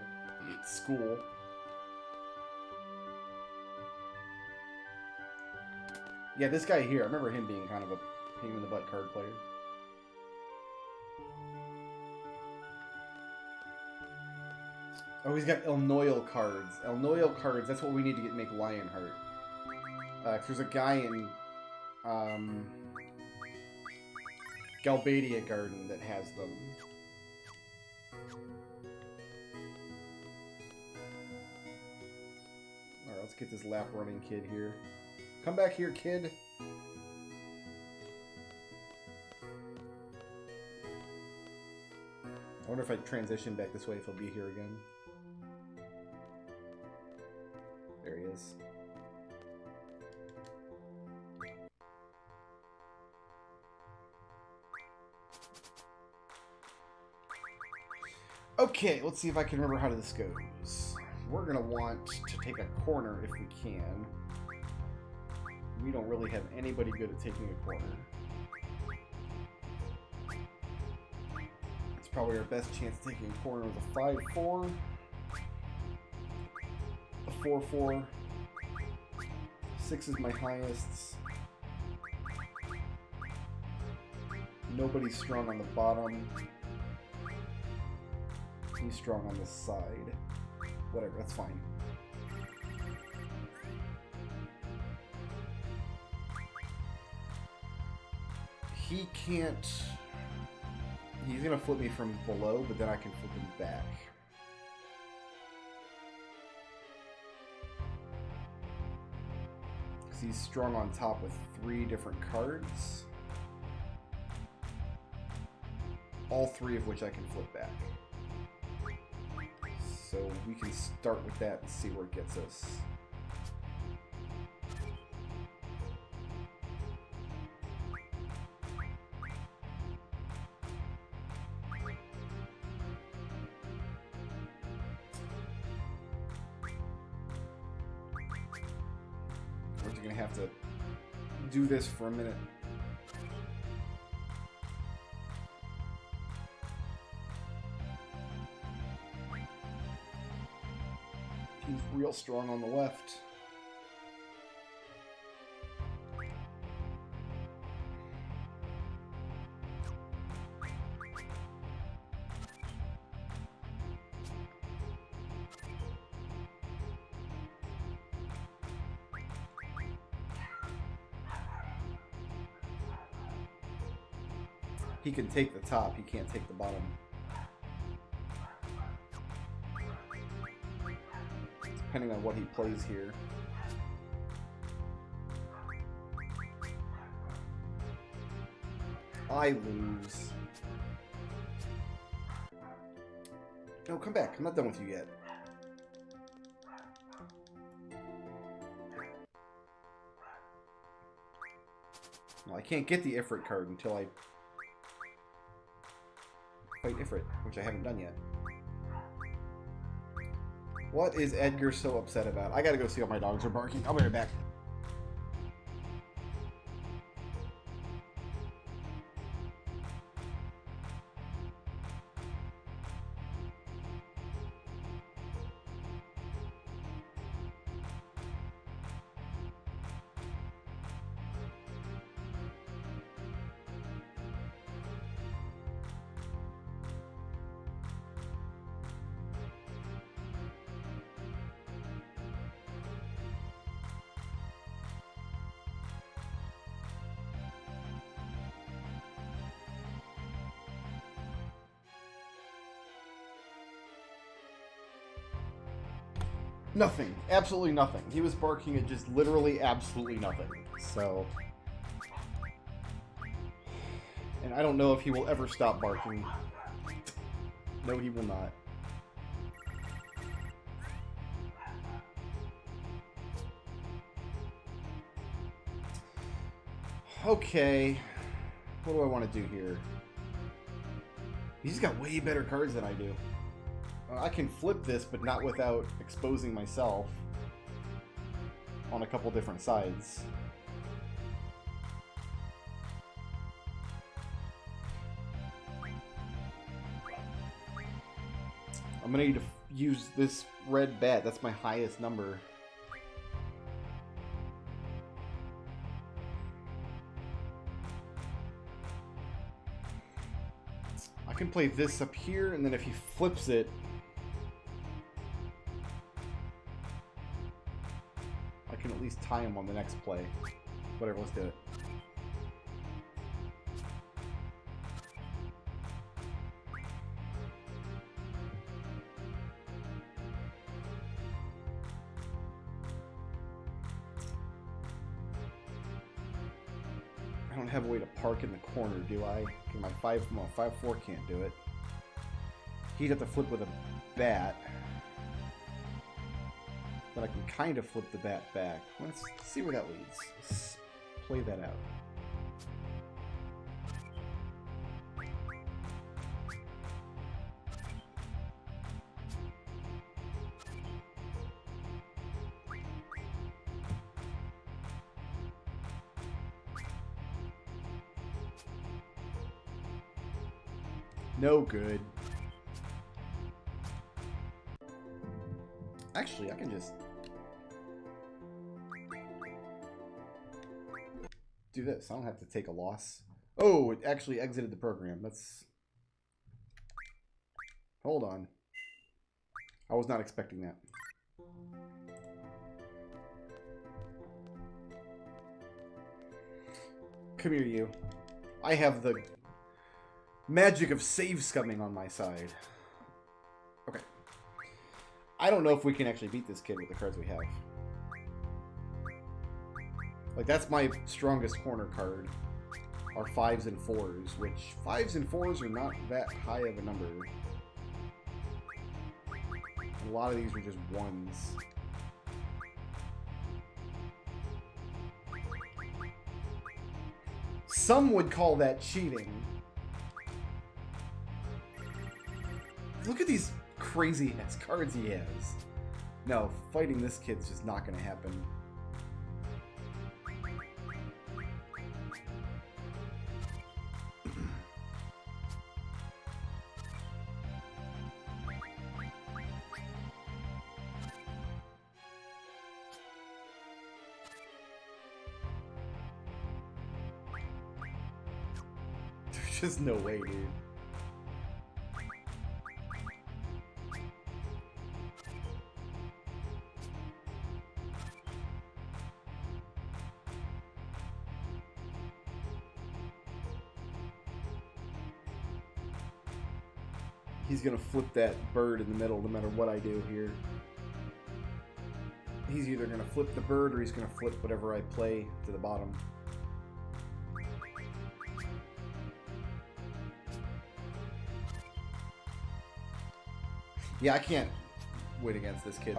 school. Yeah, this guy here, I remember him being kind of a pain in the butt card player. Oh, he's got El Noil cards. El Noil cards, that's what we need to make Lionheart. There's a guy in Galbadia Garden that has them. Alright, let's get this lap running kid here. Come back here, kid. I wonder if I transition back this way if he'll be here again. There he is. Okay, let's see if I can remember how this goes. We're going to want to take a corner if we can. We don't really have anybody good at taking a corner. It's probably our best chance of taking a corner with a 5-4. A 4-4. 6 is my highest. Nobody's strong on the bottom. He's strong on this side. Whatever, that's fine. He can't... He's gonna flip me from below, but then I can flip him back. Because he's strong on top with 3 different cards. All 3 of which I can flip back. So we can start with that and see where it gets us. We're just gonna have to do this for a minute. He's real strong on the left. He can take the top, he can't take the bottom. Depending on what he plays here. I lose. No, come back. I'm not done with you yet. Well, I can't get the Ifrit card until I fight Ifrit, which I haven't done yet. What is Edgar so upset about? I gotta go see what my dogs are barking. I'll be right back. Nothing. Absolutely nothing. He was barking at just literally absolutely nothing. So... And I don't know if he will ever stop barking. No, he will not. Okay. What do I want to do here? He's got way better cards than I do. I can flip this, but not without exposing myself on a couple different sides. I'm gonna need to use this red bat. That's my highest number. can play this up here, and then if he flips it, I can at least tie him on the next play. Whatever, let's do it. I don't have a way to park in the corner, do I? My 5/4 can't do it. He'd have to flip with a bat. But I can kind of flip the bat back. Let's see where that leads. Let's play that out. No good. Actually, I can just do this. I don't have to take a loss. Oh, it actually exited the program. That's... Hold on. I was not expecting that. Come here, you. I have the magic of save scumming on my side. Okay. I don't know if we can actually beat this kid with the cards we have. Like, that's my strongest corner card. Are 5s and 4s, which 5s and 4s are not that high of a number. A lot of these are just 1s. Some would call that cheating. Look at these crazy ass cards he has. No, fighting this kid's just not gonna happen. There's just no way, dude. He's gonna flip that bird in the middle no matter what I do here. He's either gonna flip the bird or he's gonna flip whatever I play to the bottom. Yeah, I can't win against this kid.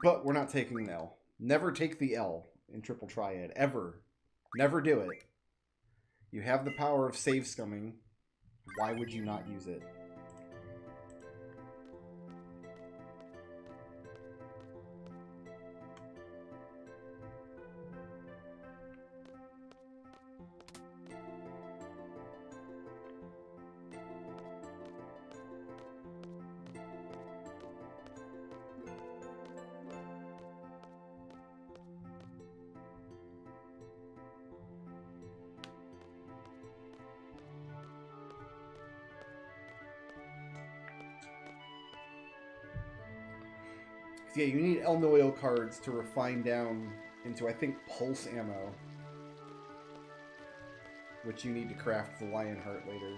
But we're not taking the L. Never take the L in Triple Triad. Ever. Never do it. You have the power of save scumming. Why would you not use it? Yeah, you need El Noel cards to refine down into, I think, Pulse Ammo. Which you need to craft the Lionheart later.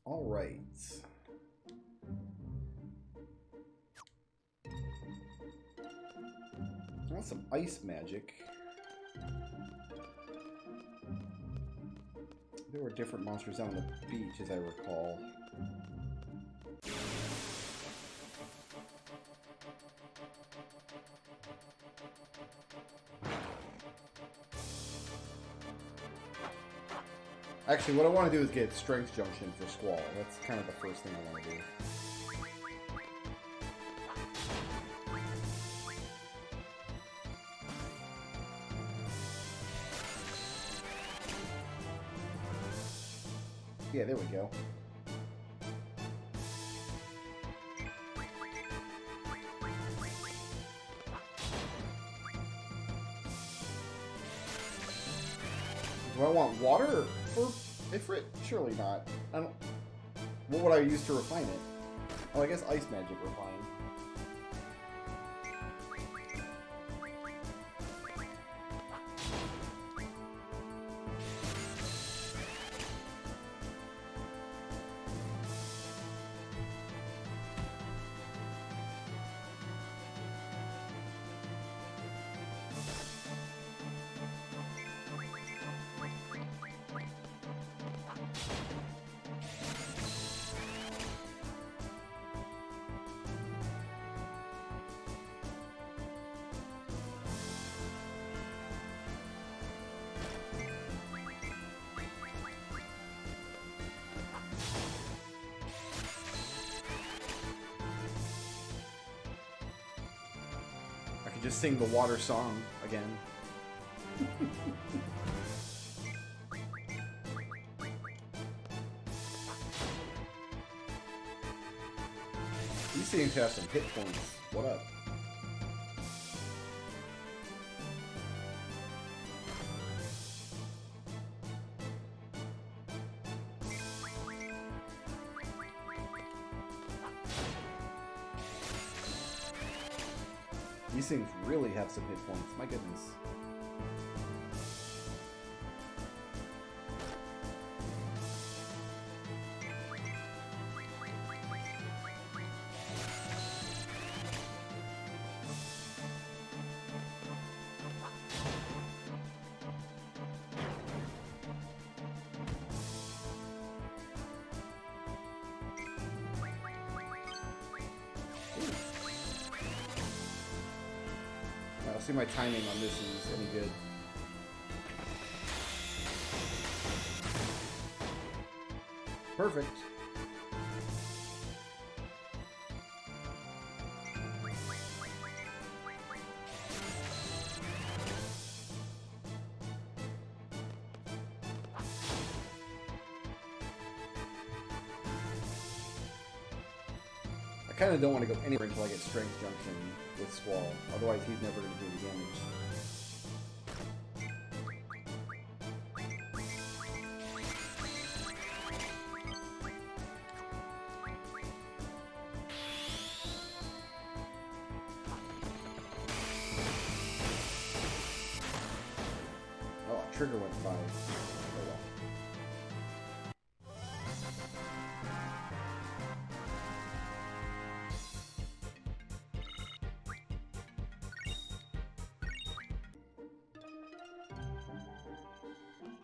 All right. I want some ice magic. There were different monsters down on the beach, as I recall. Actually, what I want to do is get Strength Junction for Squall. That's kind of the first thing I want to do. Yeah, there we go. Do I want water for Ifrit? Surely not. I don't... What would I use to refine it? Oh, I guess ice magic refine. Just sing the water song again. These seem to have some hit points. What up? These things really have some hit points. My goodness. I'll see my timing on this is any good. Perfect. I kind of don't want to go anywhere until I get Strength Junction with Squall. Otherwise, he's never going to do the damage. Oh, trigger went 5. Oh well.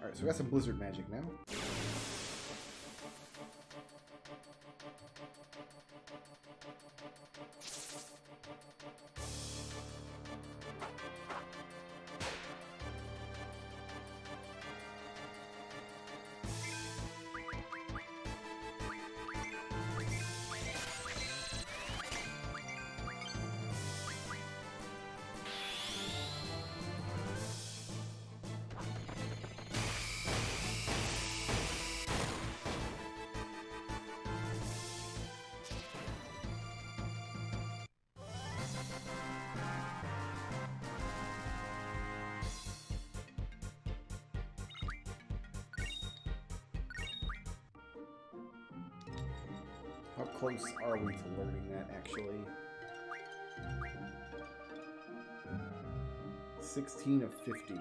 Alright, so we got some blizzard magic now. How close are we to learning that, actually? 16 of 50.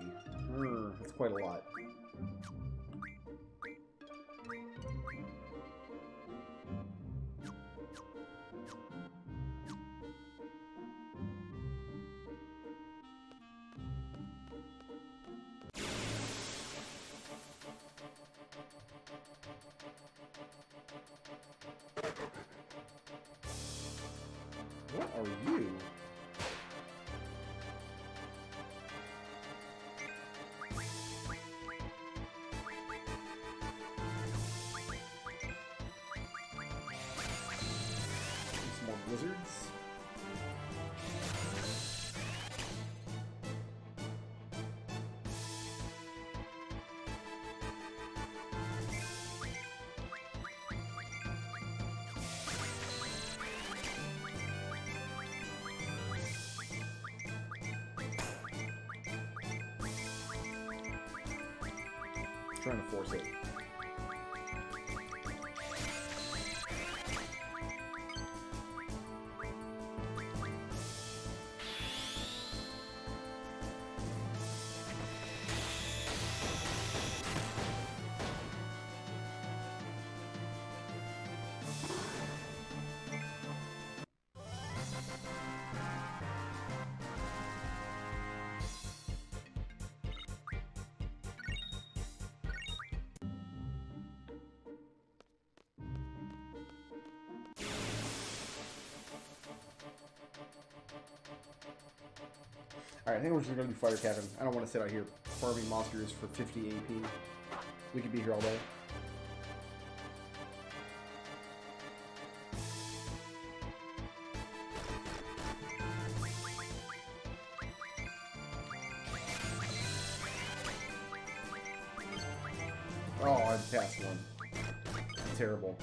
That's quite a lot. What are you? trying to force it. Alright, I think we're just going to do Fire Cavern. I don't want to sit out here farming monsters for 50 AP. We could be here all day. Oh, I passed one. Terrible.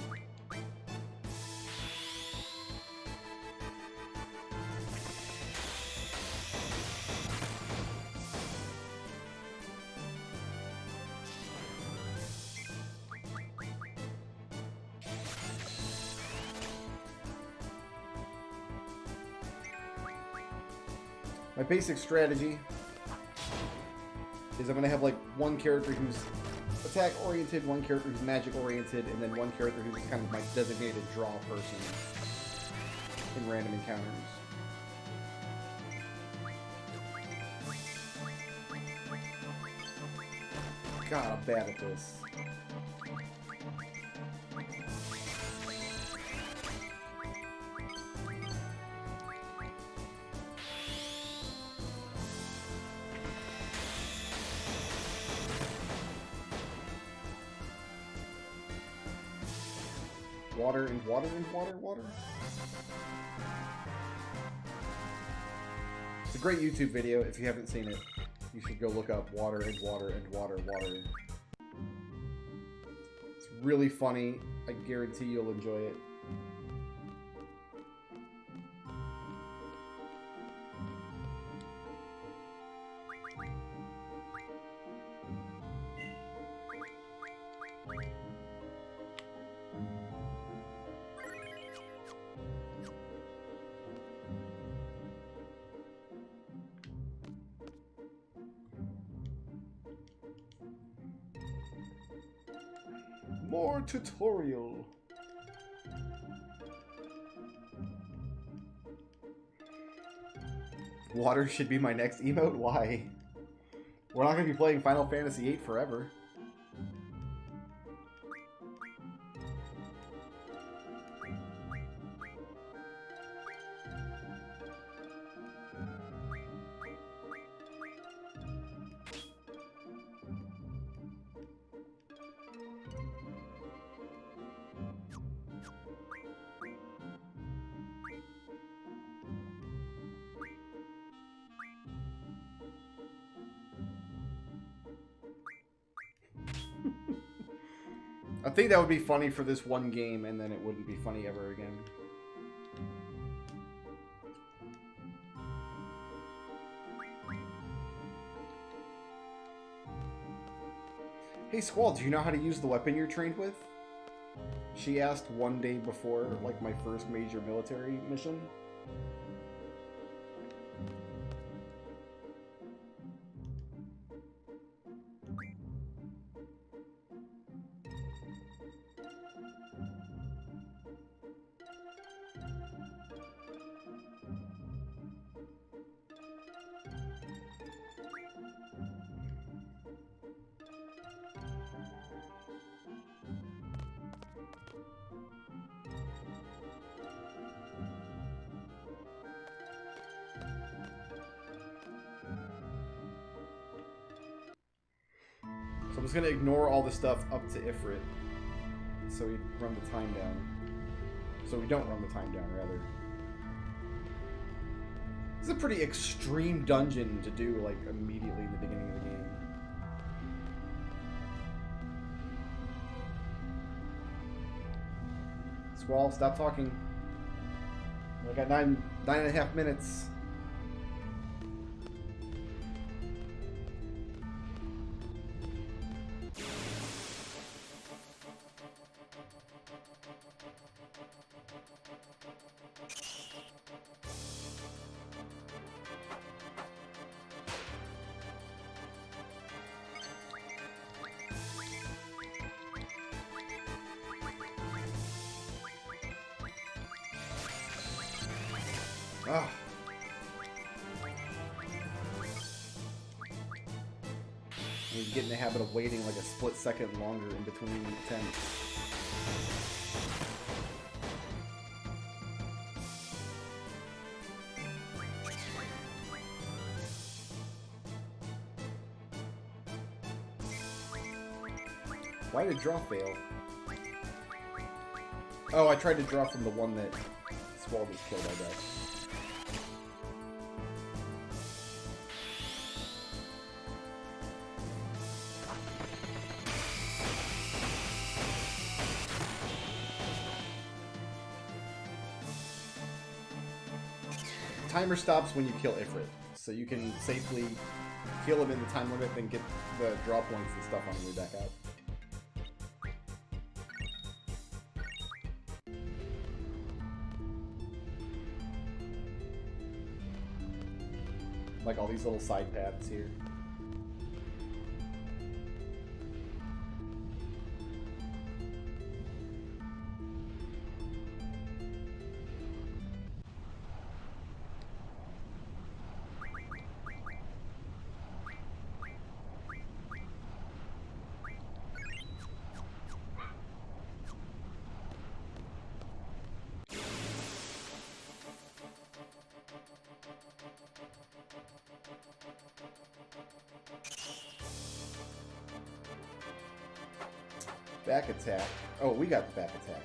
My basic strategy is I'm going to have like one character who's attack oriented, one character who's magic oriented, and then one character who's kind of my designated draw person in random encounters. God, I'm bad at this. Water and water and water, water. It's a great YouTube video. If you haven't seen it, you should go look up water and water and water, water. It's really funny. I guarantee you'll enjoy it. More tutorial. Water should be my next emote? Why? We're not going to be playing Final Fantasy VIII forever. I think that would be funny for this one game, and then it wouldn't be funny ever again. Hey Squall, do you know how to use the weapon you're trained with? She asked one day before, like, my first major military mission. So I'm just going to ignore all the stuff up to Ifrit, so we run the time down. So we don't run the time down, rather. This is a pretty extreme dungeon to do, like, immediately in the beginning of the game. Squall, stop talking. I got nine and a half minutes. Ugh. I need to get in the habit of waiting like a split second longer in between attempts. Why did draw fail? Oh, I tried to draw from the one that Squall just killed, I guess. The timer stops when you kill Ifrit, so you can safely kill him in the time limit, then get the draw points and stuff on your way back out. Like all these little side paths here. Back attack. Oh, we got the back attack.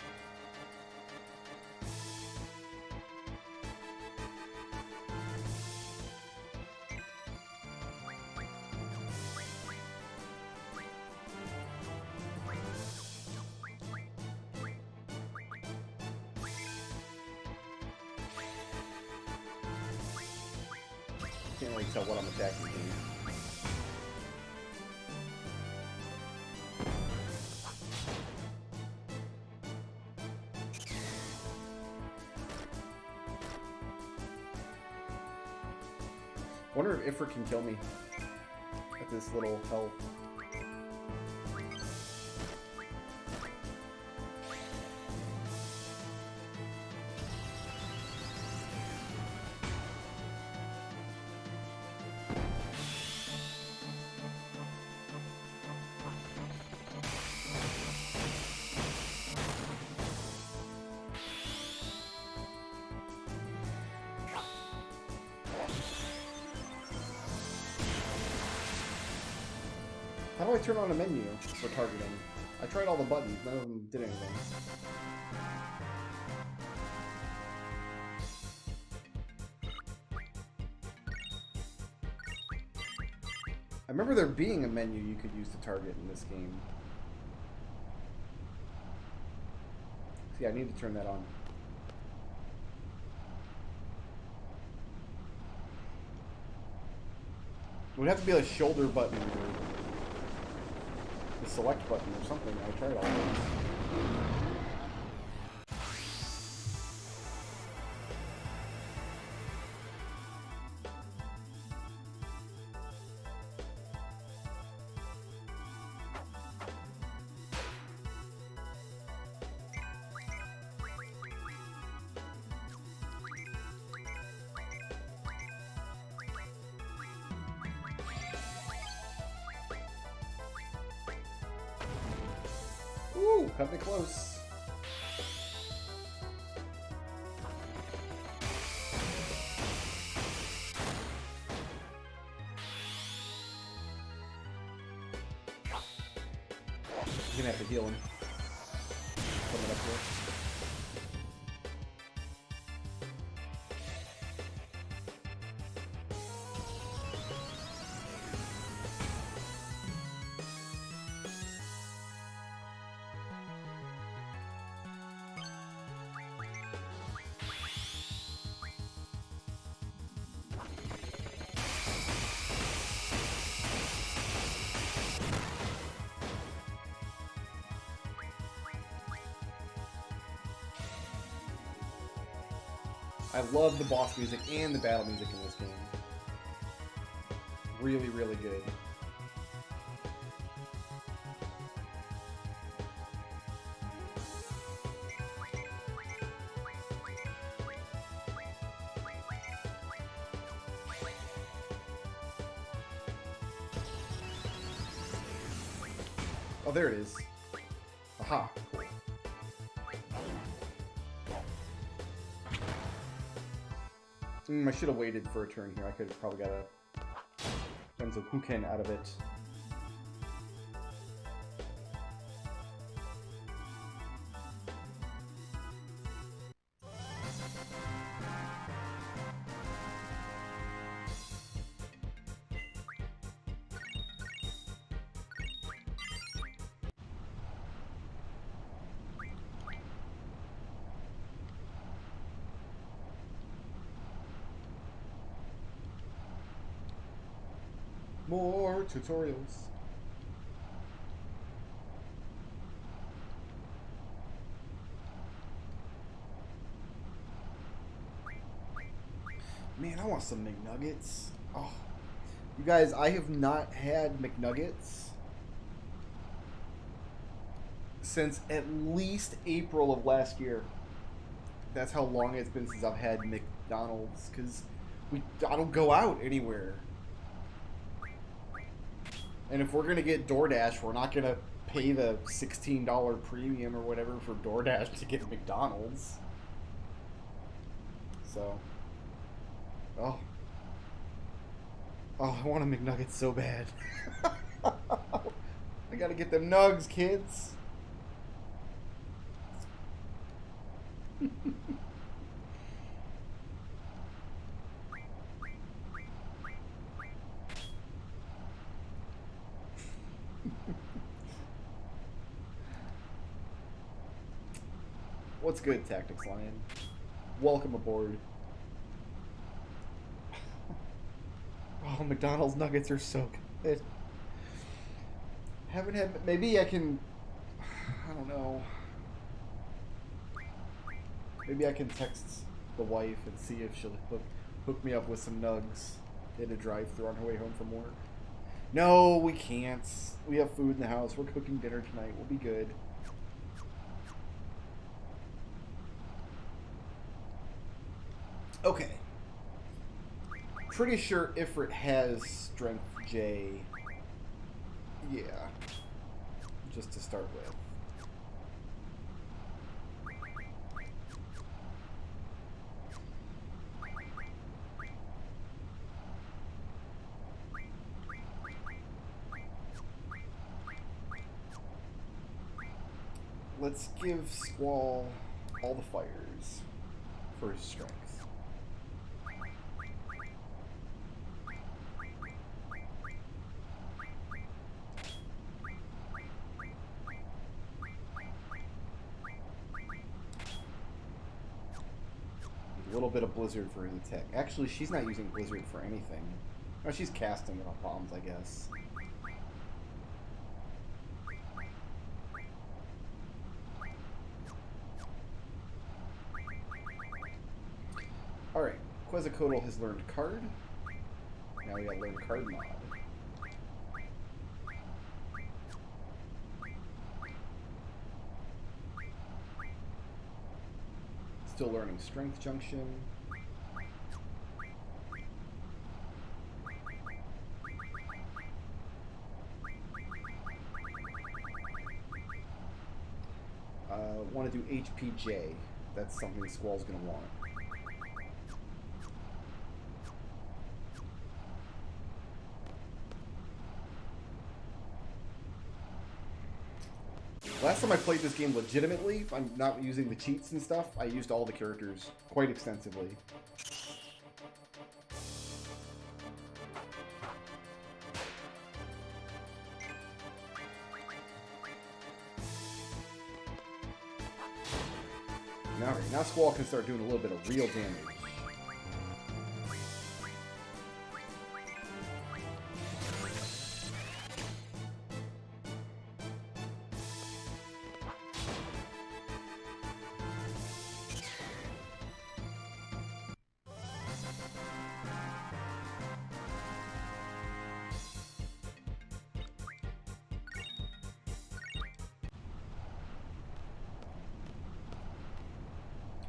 Can't really tell what I'm attacking here. I wonder if Ifrit can kill me at this little health. How do I turn on a menu for targeting? I tried all the buttons, none of them did anything. I remember there being a menu you could use to target in this game. See, I need to turn that on. It would have to be a shoulder button or the select button or something. I tried all those. Ooh, cut me close. You're gonna have to heal him. Coming up here. I love the boss music and the battle music in this game. Really, really good. Oh, there it is. Aha, cool. I should have waited for a turn here. I could have probably got a Benzokuken out of it. More tutorials. Man, I want some McNuggets. Oh, you guys, I have not had McNuggets since at least April of last year. That's how long it's been since I've had McDonald's, because I don't go out anywhere. And if we're going to get DoorDash, we're not going to pay the $16 premium or whatever for DoorDash to get McDonald's. So, oh, I want a McNugget so bad. I got to get them nugs, kids. What's good, Tactics Lion? Welcome aboard. Oh, McDonald's nuggets are so good. Haven't had... Maybe I can... I don't know. Maybe I can text the wife and see if she'll hook me up with some nugs in a drive-thru on her way home from work. No, we can't. We have food in the house. We're cooking dinner tonight. We'll be good. Okay. Pretty sure Ifrit has Strength J. Yeah. Just to start with. Let's give Squall all the fires for his strength. A little bit of Blizzard for his attack. Actually, she's not using Blizzard for anything. Oh, she's casting it on bombs, I guess. Alright, Quetzalcoatl has learned card. Now we gotta learn card mod. Still learning Strength Junction. Want to do HPJ. That's something Squall's gonna want. Last time I played this game legitimately, I'm not using the cheats and stuff, I used all the characters quite extensively. Now Squall can start doing a little bit of real damage.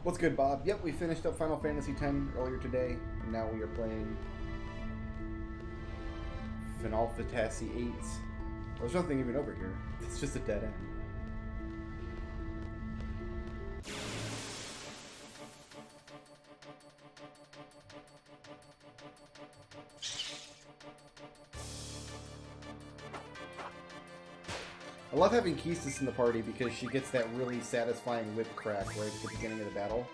What's good, Bob? Yep, we finished up Final Fantasy X earlier today, and now we are playing Final Fantasy VIII There's nothing even over here. It's just a dead end. I love having Keistis in the party because she gets that really satisfying whip crack right at the beginning of the battle.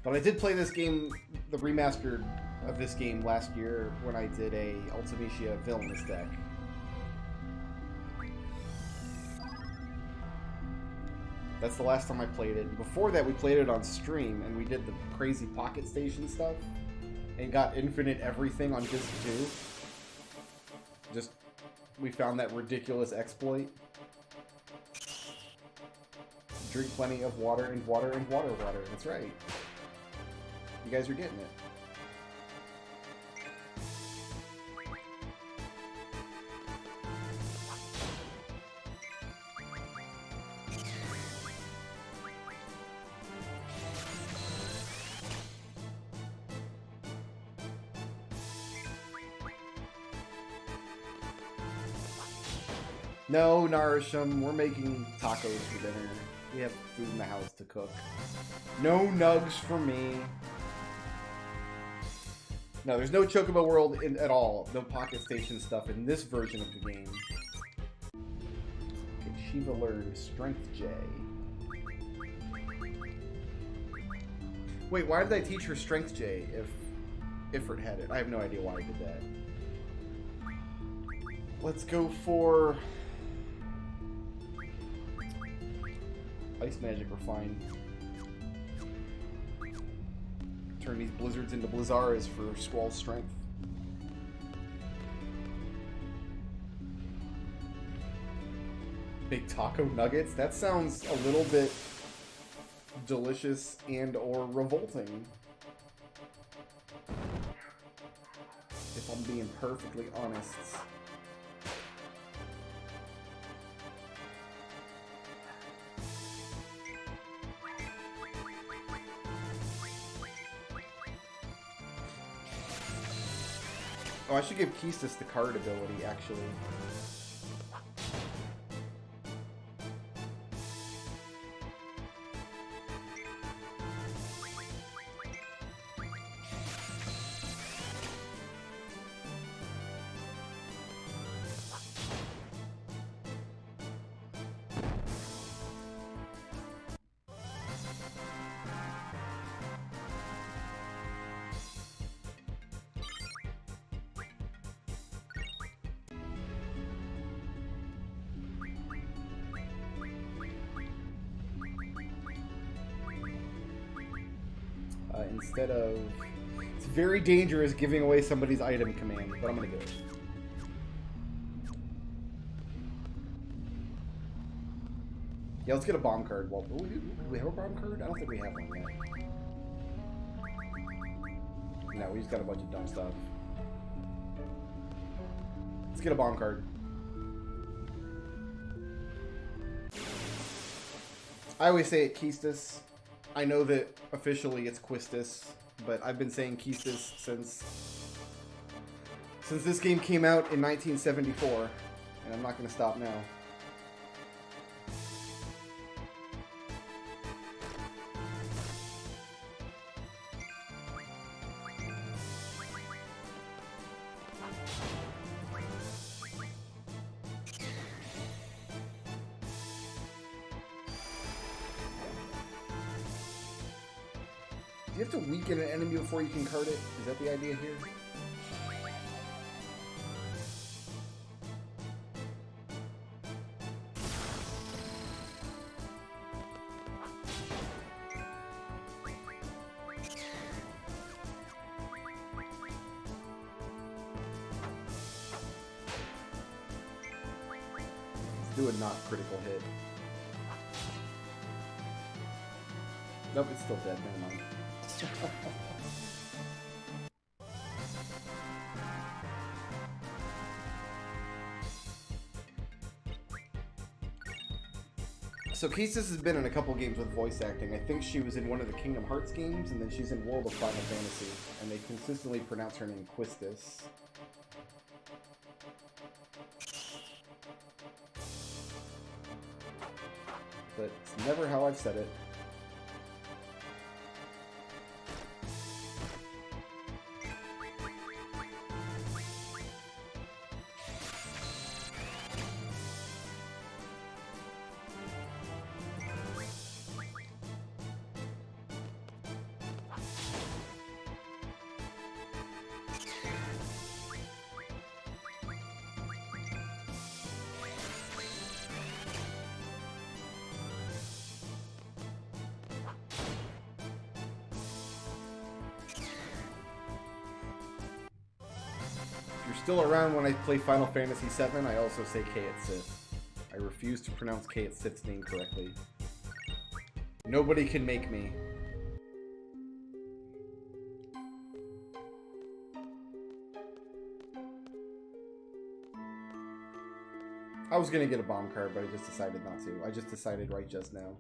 But I did play this game, the remastered of this game last year when I did a Ultimecia Villainous deck. That's the last time I played it. Before that, we played it on stream, and we did the crazy Pocket Station stuff, and got infinite everything on Disc 2. Just, we found that ridiculous exploit. Drink plenty of water and water and water. That's right. You guys are getting it. No, Narisham, we're making tacos for dinner. We have food in the house to cook. No nugs for me. No, there's no Chocobo World at all. No Pocket Station stuff in this version of the game. Okay, Shiva learned Strength J. Wait, why did I teach her Strength J if Ifrit had it? I have no idea why I did that. Let's go for Ice Magic Refine. Turn these blizzards into Blizzaras for Squall's strength. Big taco nuggets? That sounds a little bit delicious and or revolting. If I'm being perfectly honest. Oh, I should give Keistis the card ability, actually. Instead of... It's very dangerous giving away somebody's item command, but I'm gonna do it. Yeah, let's get a bomb card. Well, do we have a bomb card? I don't think we have one yet. No, we just got a bunch of dumb stuff. Let's get a bomb card. I always say it Keistis. I know that officially it's Quistis, but I've been saying Keistis since this game came out in 1974, and I'm not going to stop now. You have to weaken an enemy before you can card it? Is that the idea here? Let's do a not critical hit. Nope, it's still dead. Never mind. So Kisses has been in a couple games with voice acting. I think she was in one of the Kingdom Hearts games, and then she's in World of Final Fantasy. And they consistently pronounce her name Quistis. But it's never how I've said it. Still around when I play Final Fantasy VII, I also say K at Sith. I refuse to pronounce K at Sith's name correctly. Nobody can make me. I was gonna get a bomb card, but I just decided not to. I just decided right just now.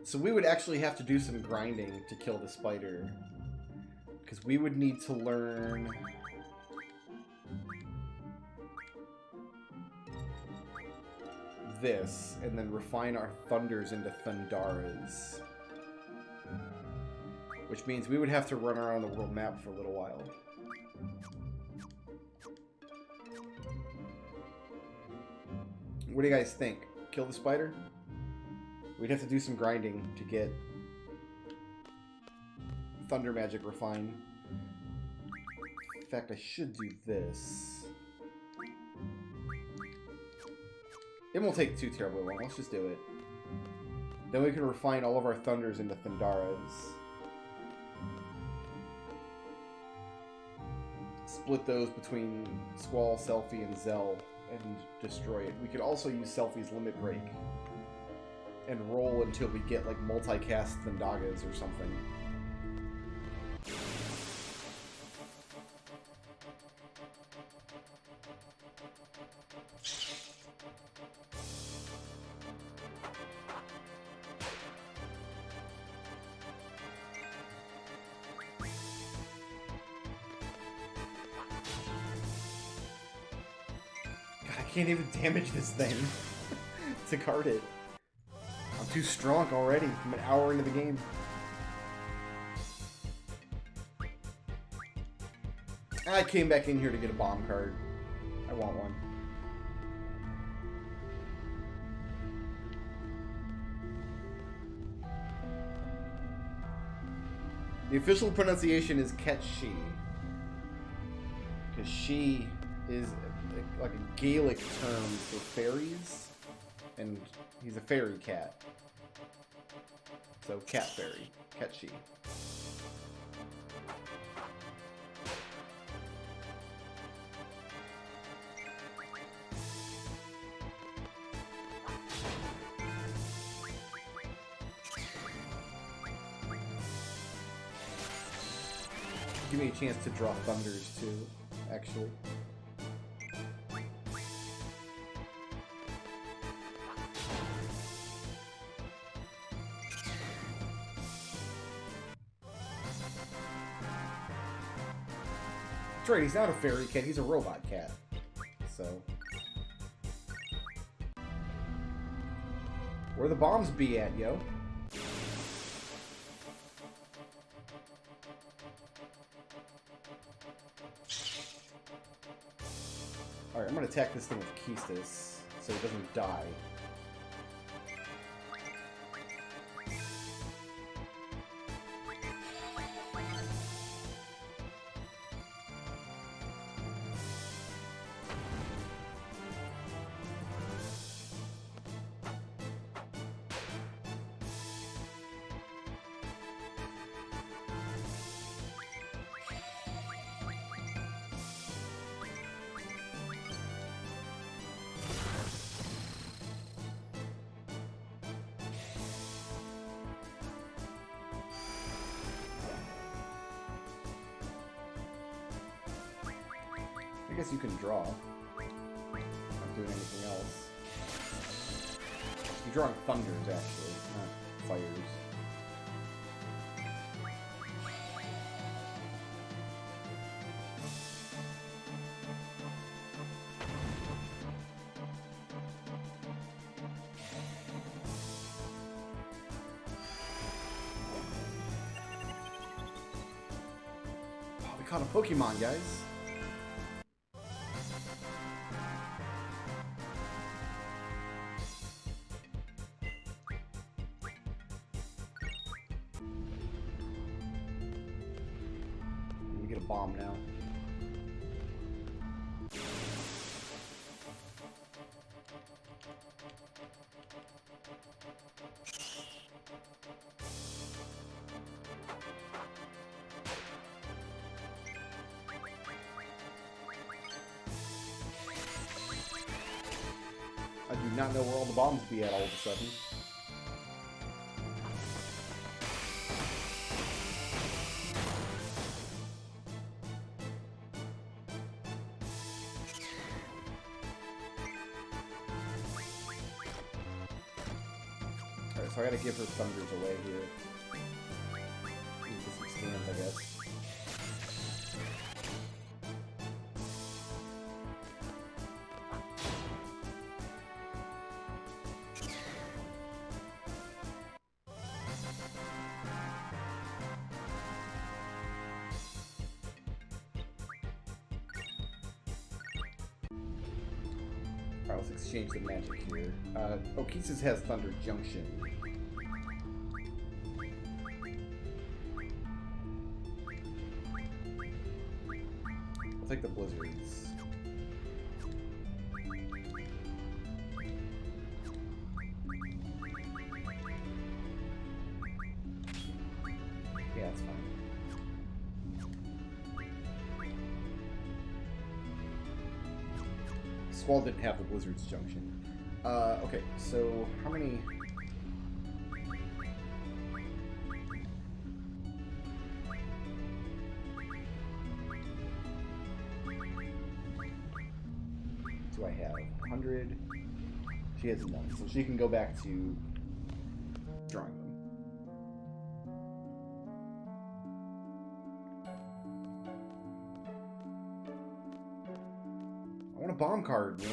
So we would actually have to do some grinding to kill the spider. Because we would need to learn... this, and then refine our thunders into Thundaras. Which means we would have to run around the world map for a little while. What do you guys think? Kill the spider? We'd have to do some grinding to get Thunder Magic refined. In fact, I should do this. It won't take too terribly long. Let's just do it. Then we can refine all of our Thunders into Thundaras. Split those between Squall, Selphie, and Zell and destroy it. We could also use Selphie's Limit Break and roll until we get like multicast Thundagas or something. God, I can't even damage this thing to card it. I'm too strong already. I'm an hour into the game. I came back in here to get a bomb card. I want one. The official pronunciation is Ketshi. Because she is like a Gaelic term for fairies. And he's a fairy cat. So, cat fairy. Ketshi. Give me a chance to draw thunders, too, actually. That's right, he's not a fairy cat, he's a robot cat. So... where the bombs be at, yo? Alright, I'm gonna attack this thing with Quistis, so it doesn't die. guess you can draw. Not doing anything else. You're drawing thunders, actually, not fires. Oh, we caught a Pokemon, guys. Get a bomb now. I do not know where all the bombs be at all of a sudden. Alright, so I gotta give her thunders away here. Get some scans, I guess. Alright, let's exchange the magic here. Okisis has Thunder Junction. I'll take the Blizzards. Yeah, that's fine. Squall didn't have the Blizzard's Junction. Okay, so how many... do I have? 100? She has none, so she can go back to drawing them. I want a bomb card, man.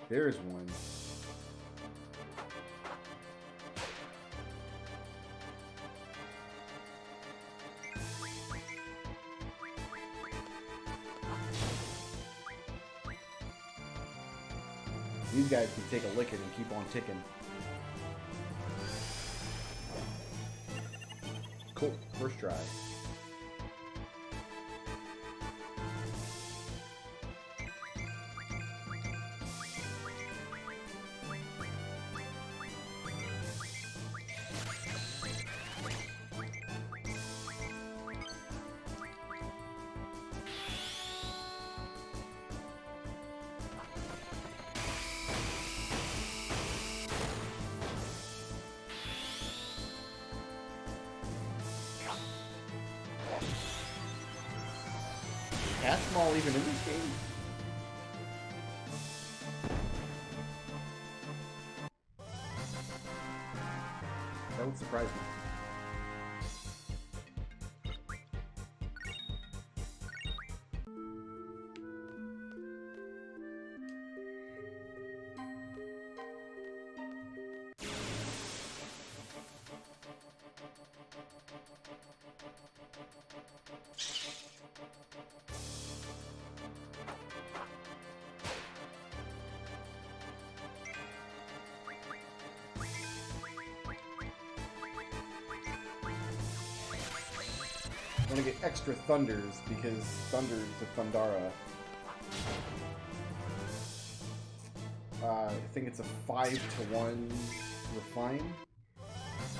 There's one. These guys can take a licking and keep on ticking. Cool. First try. Cat Small even in this game? That would surprise me. I want to get extra Thunders because Thunder to Thundara. I think it's a 5-to-1 refine.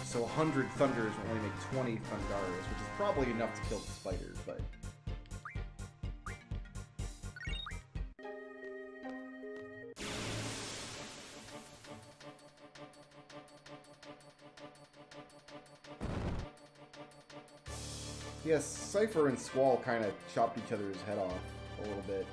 So 100 Thunders will only make 20 Thundaras, which is probably enough to kill the spiders, but... Yes, Cypher and Squall kind of chopped each other's head off a little bit.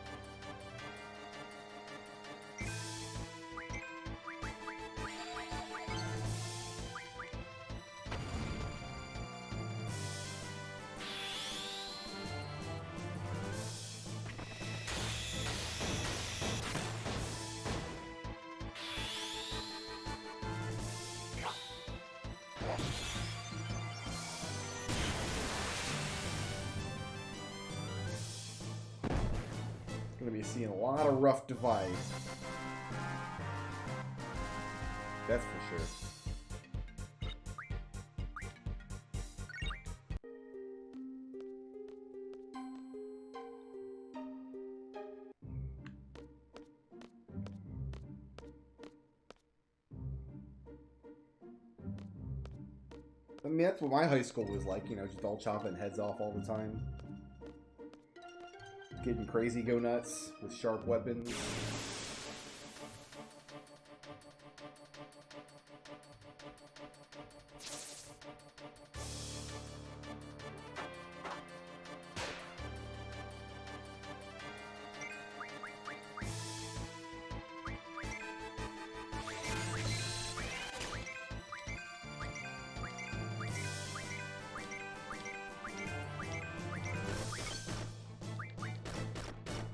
Gonna be seeing a lot of rough divide. That's for sure. I mean, that's what my high school was like, you know, just all chopping heads off all the time. Getting crazy, go nuts with sharp weapons.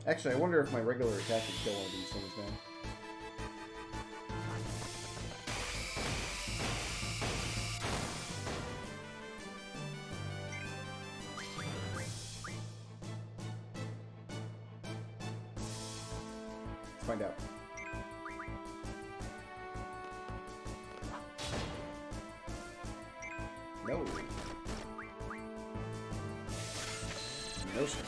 Actually, I wonder if my regular attack can kill one of these things now. Let's find out. No. No, sir.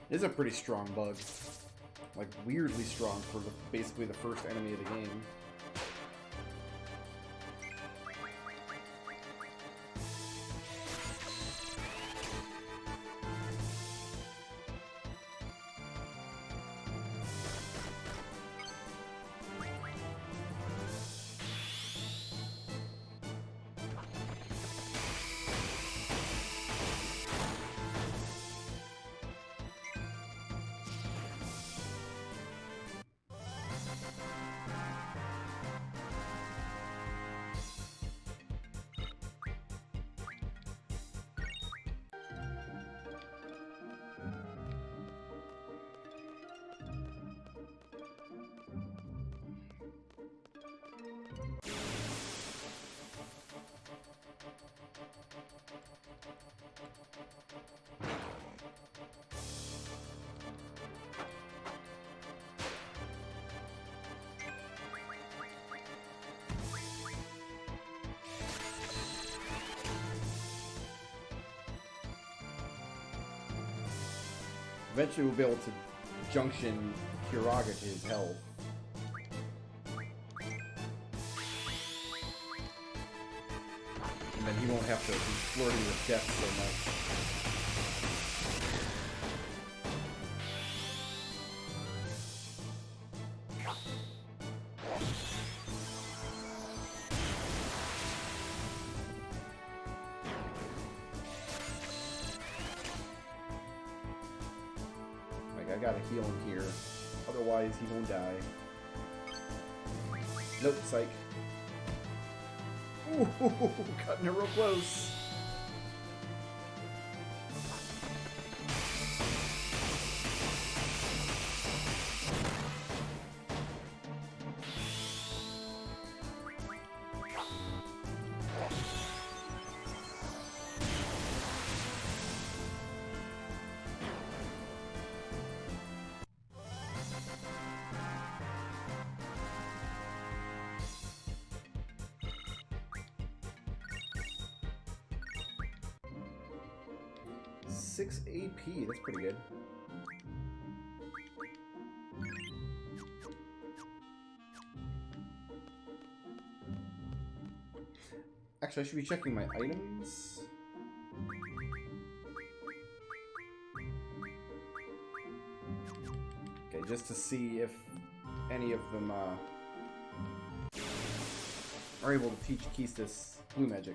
It is a pretty strong bug. Like, weirdly strong for basically the first enemy of the game. Eventually we'll be able to junction Kiraga to his health. And then he won't have to be flirting with death so much. I gotta heal him here, otherwise he won't die. Nope, psych. Ooh, cutting it real close. 6 AP. That's pretty good. Actually, I should be checking my items. Okay, just to see if any of them are able to teach Keistis blue magic.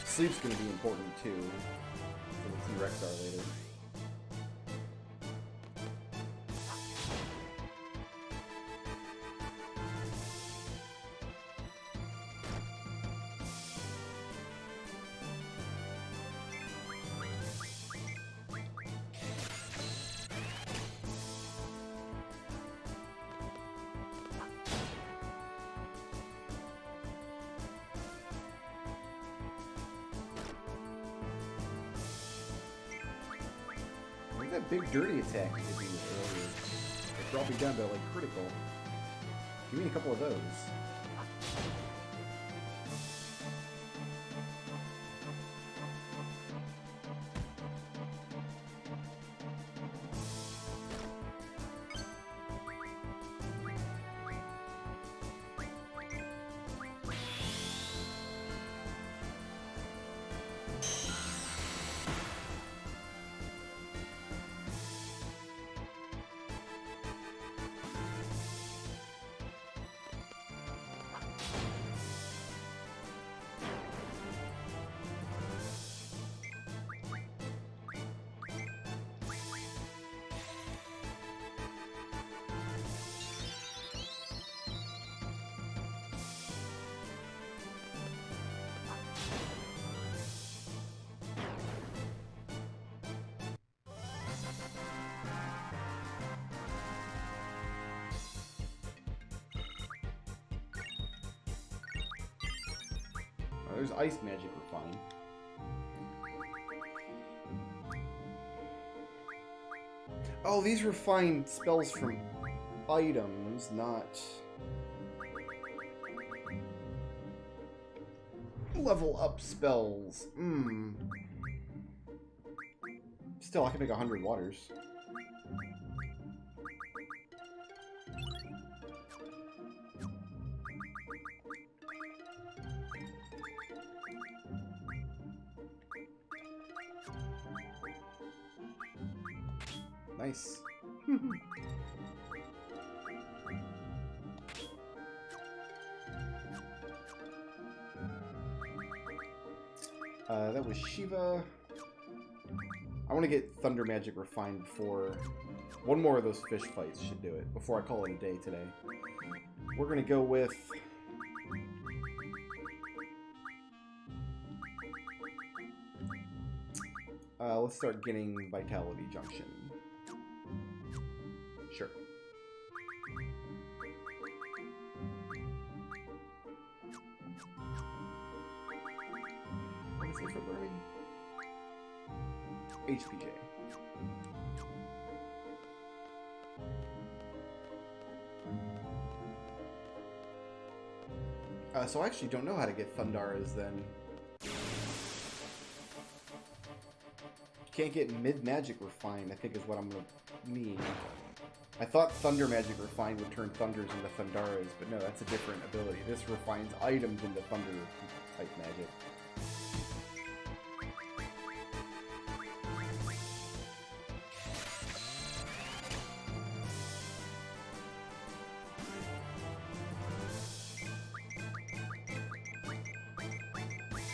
Sleep's going to be important too for the T-Rexar later. That big dirty attack you did me with earlier. It brought me down to like critical. Give me a couple of those. There's ice magic refined. Oh, these refined spells from items, not level up spells. Still, I can make 100 waters. Nice. That was Shiva. I want to get Thunder Magic refined before... One more of those fish fights should do it, before I call it a day today. We're going to go with... let's start getting Vitality Junction. Sure. What is it for learning? HPJ. So I actually don't know how to get Thundaras then. Can't get mid-magic refined, I think is what I'm gonna need. I thought Thunder Magic refined would turn Thunders into Thundaras, but no, that's a different ability. This refines items into Thunder-type magic.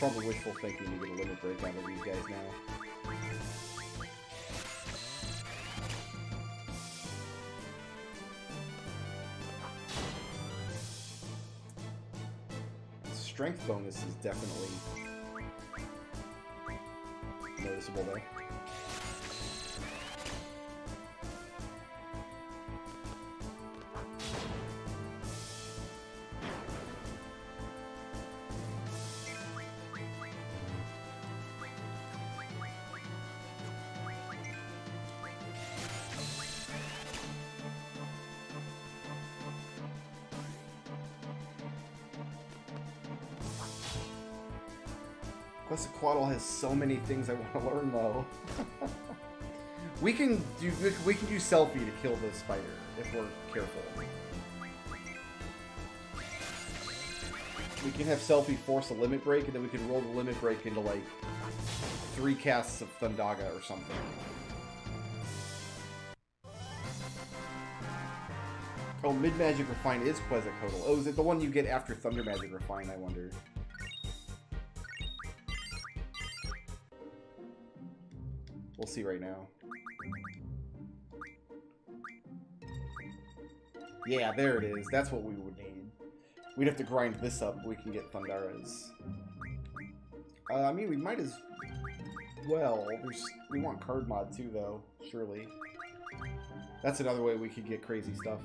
Probably wishful thinking to get a limit break out of these guys now. Strength bonus is definitely noticeable there. Quetzalcoatl has so many things I want to learn, though. we can do selfie to kill the spider if we're careful. We can have selfie force a limit break, and then we can roll the limit break into like 3 casts of Thundaga or something. Oh, Mid Magic Refine is Quetzalcoatl. Oh, is it the one you get after Thunder Magic Refine, I wonder? We'll see right now. Yeah, there it is. That's what we would need. We'd have to grind this up, but we can get Thundaras. I mean, we might as well. We want card mod too, though, surely. That's another way we could get crazy stuff.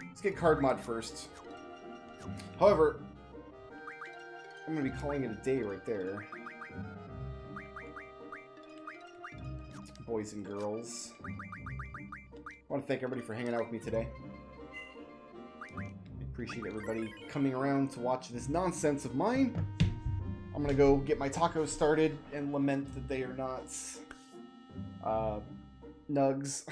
Let's get card mod first. However, I'm going to be calling it a day right there. Boys and girls. I want to thank everybody for hanging out with me today. I appreciate everybody coming around to watch this nonsense of mine. I'm going to go get my tacos started and lament that they are not nugs.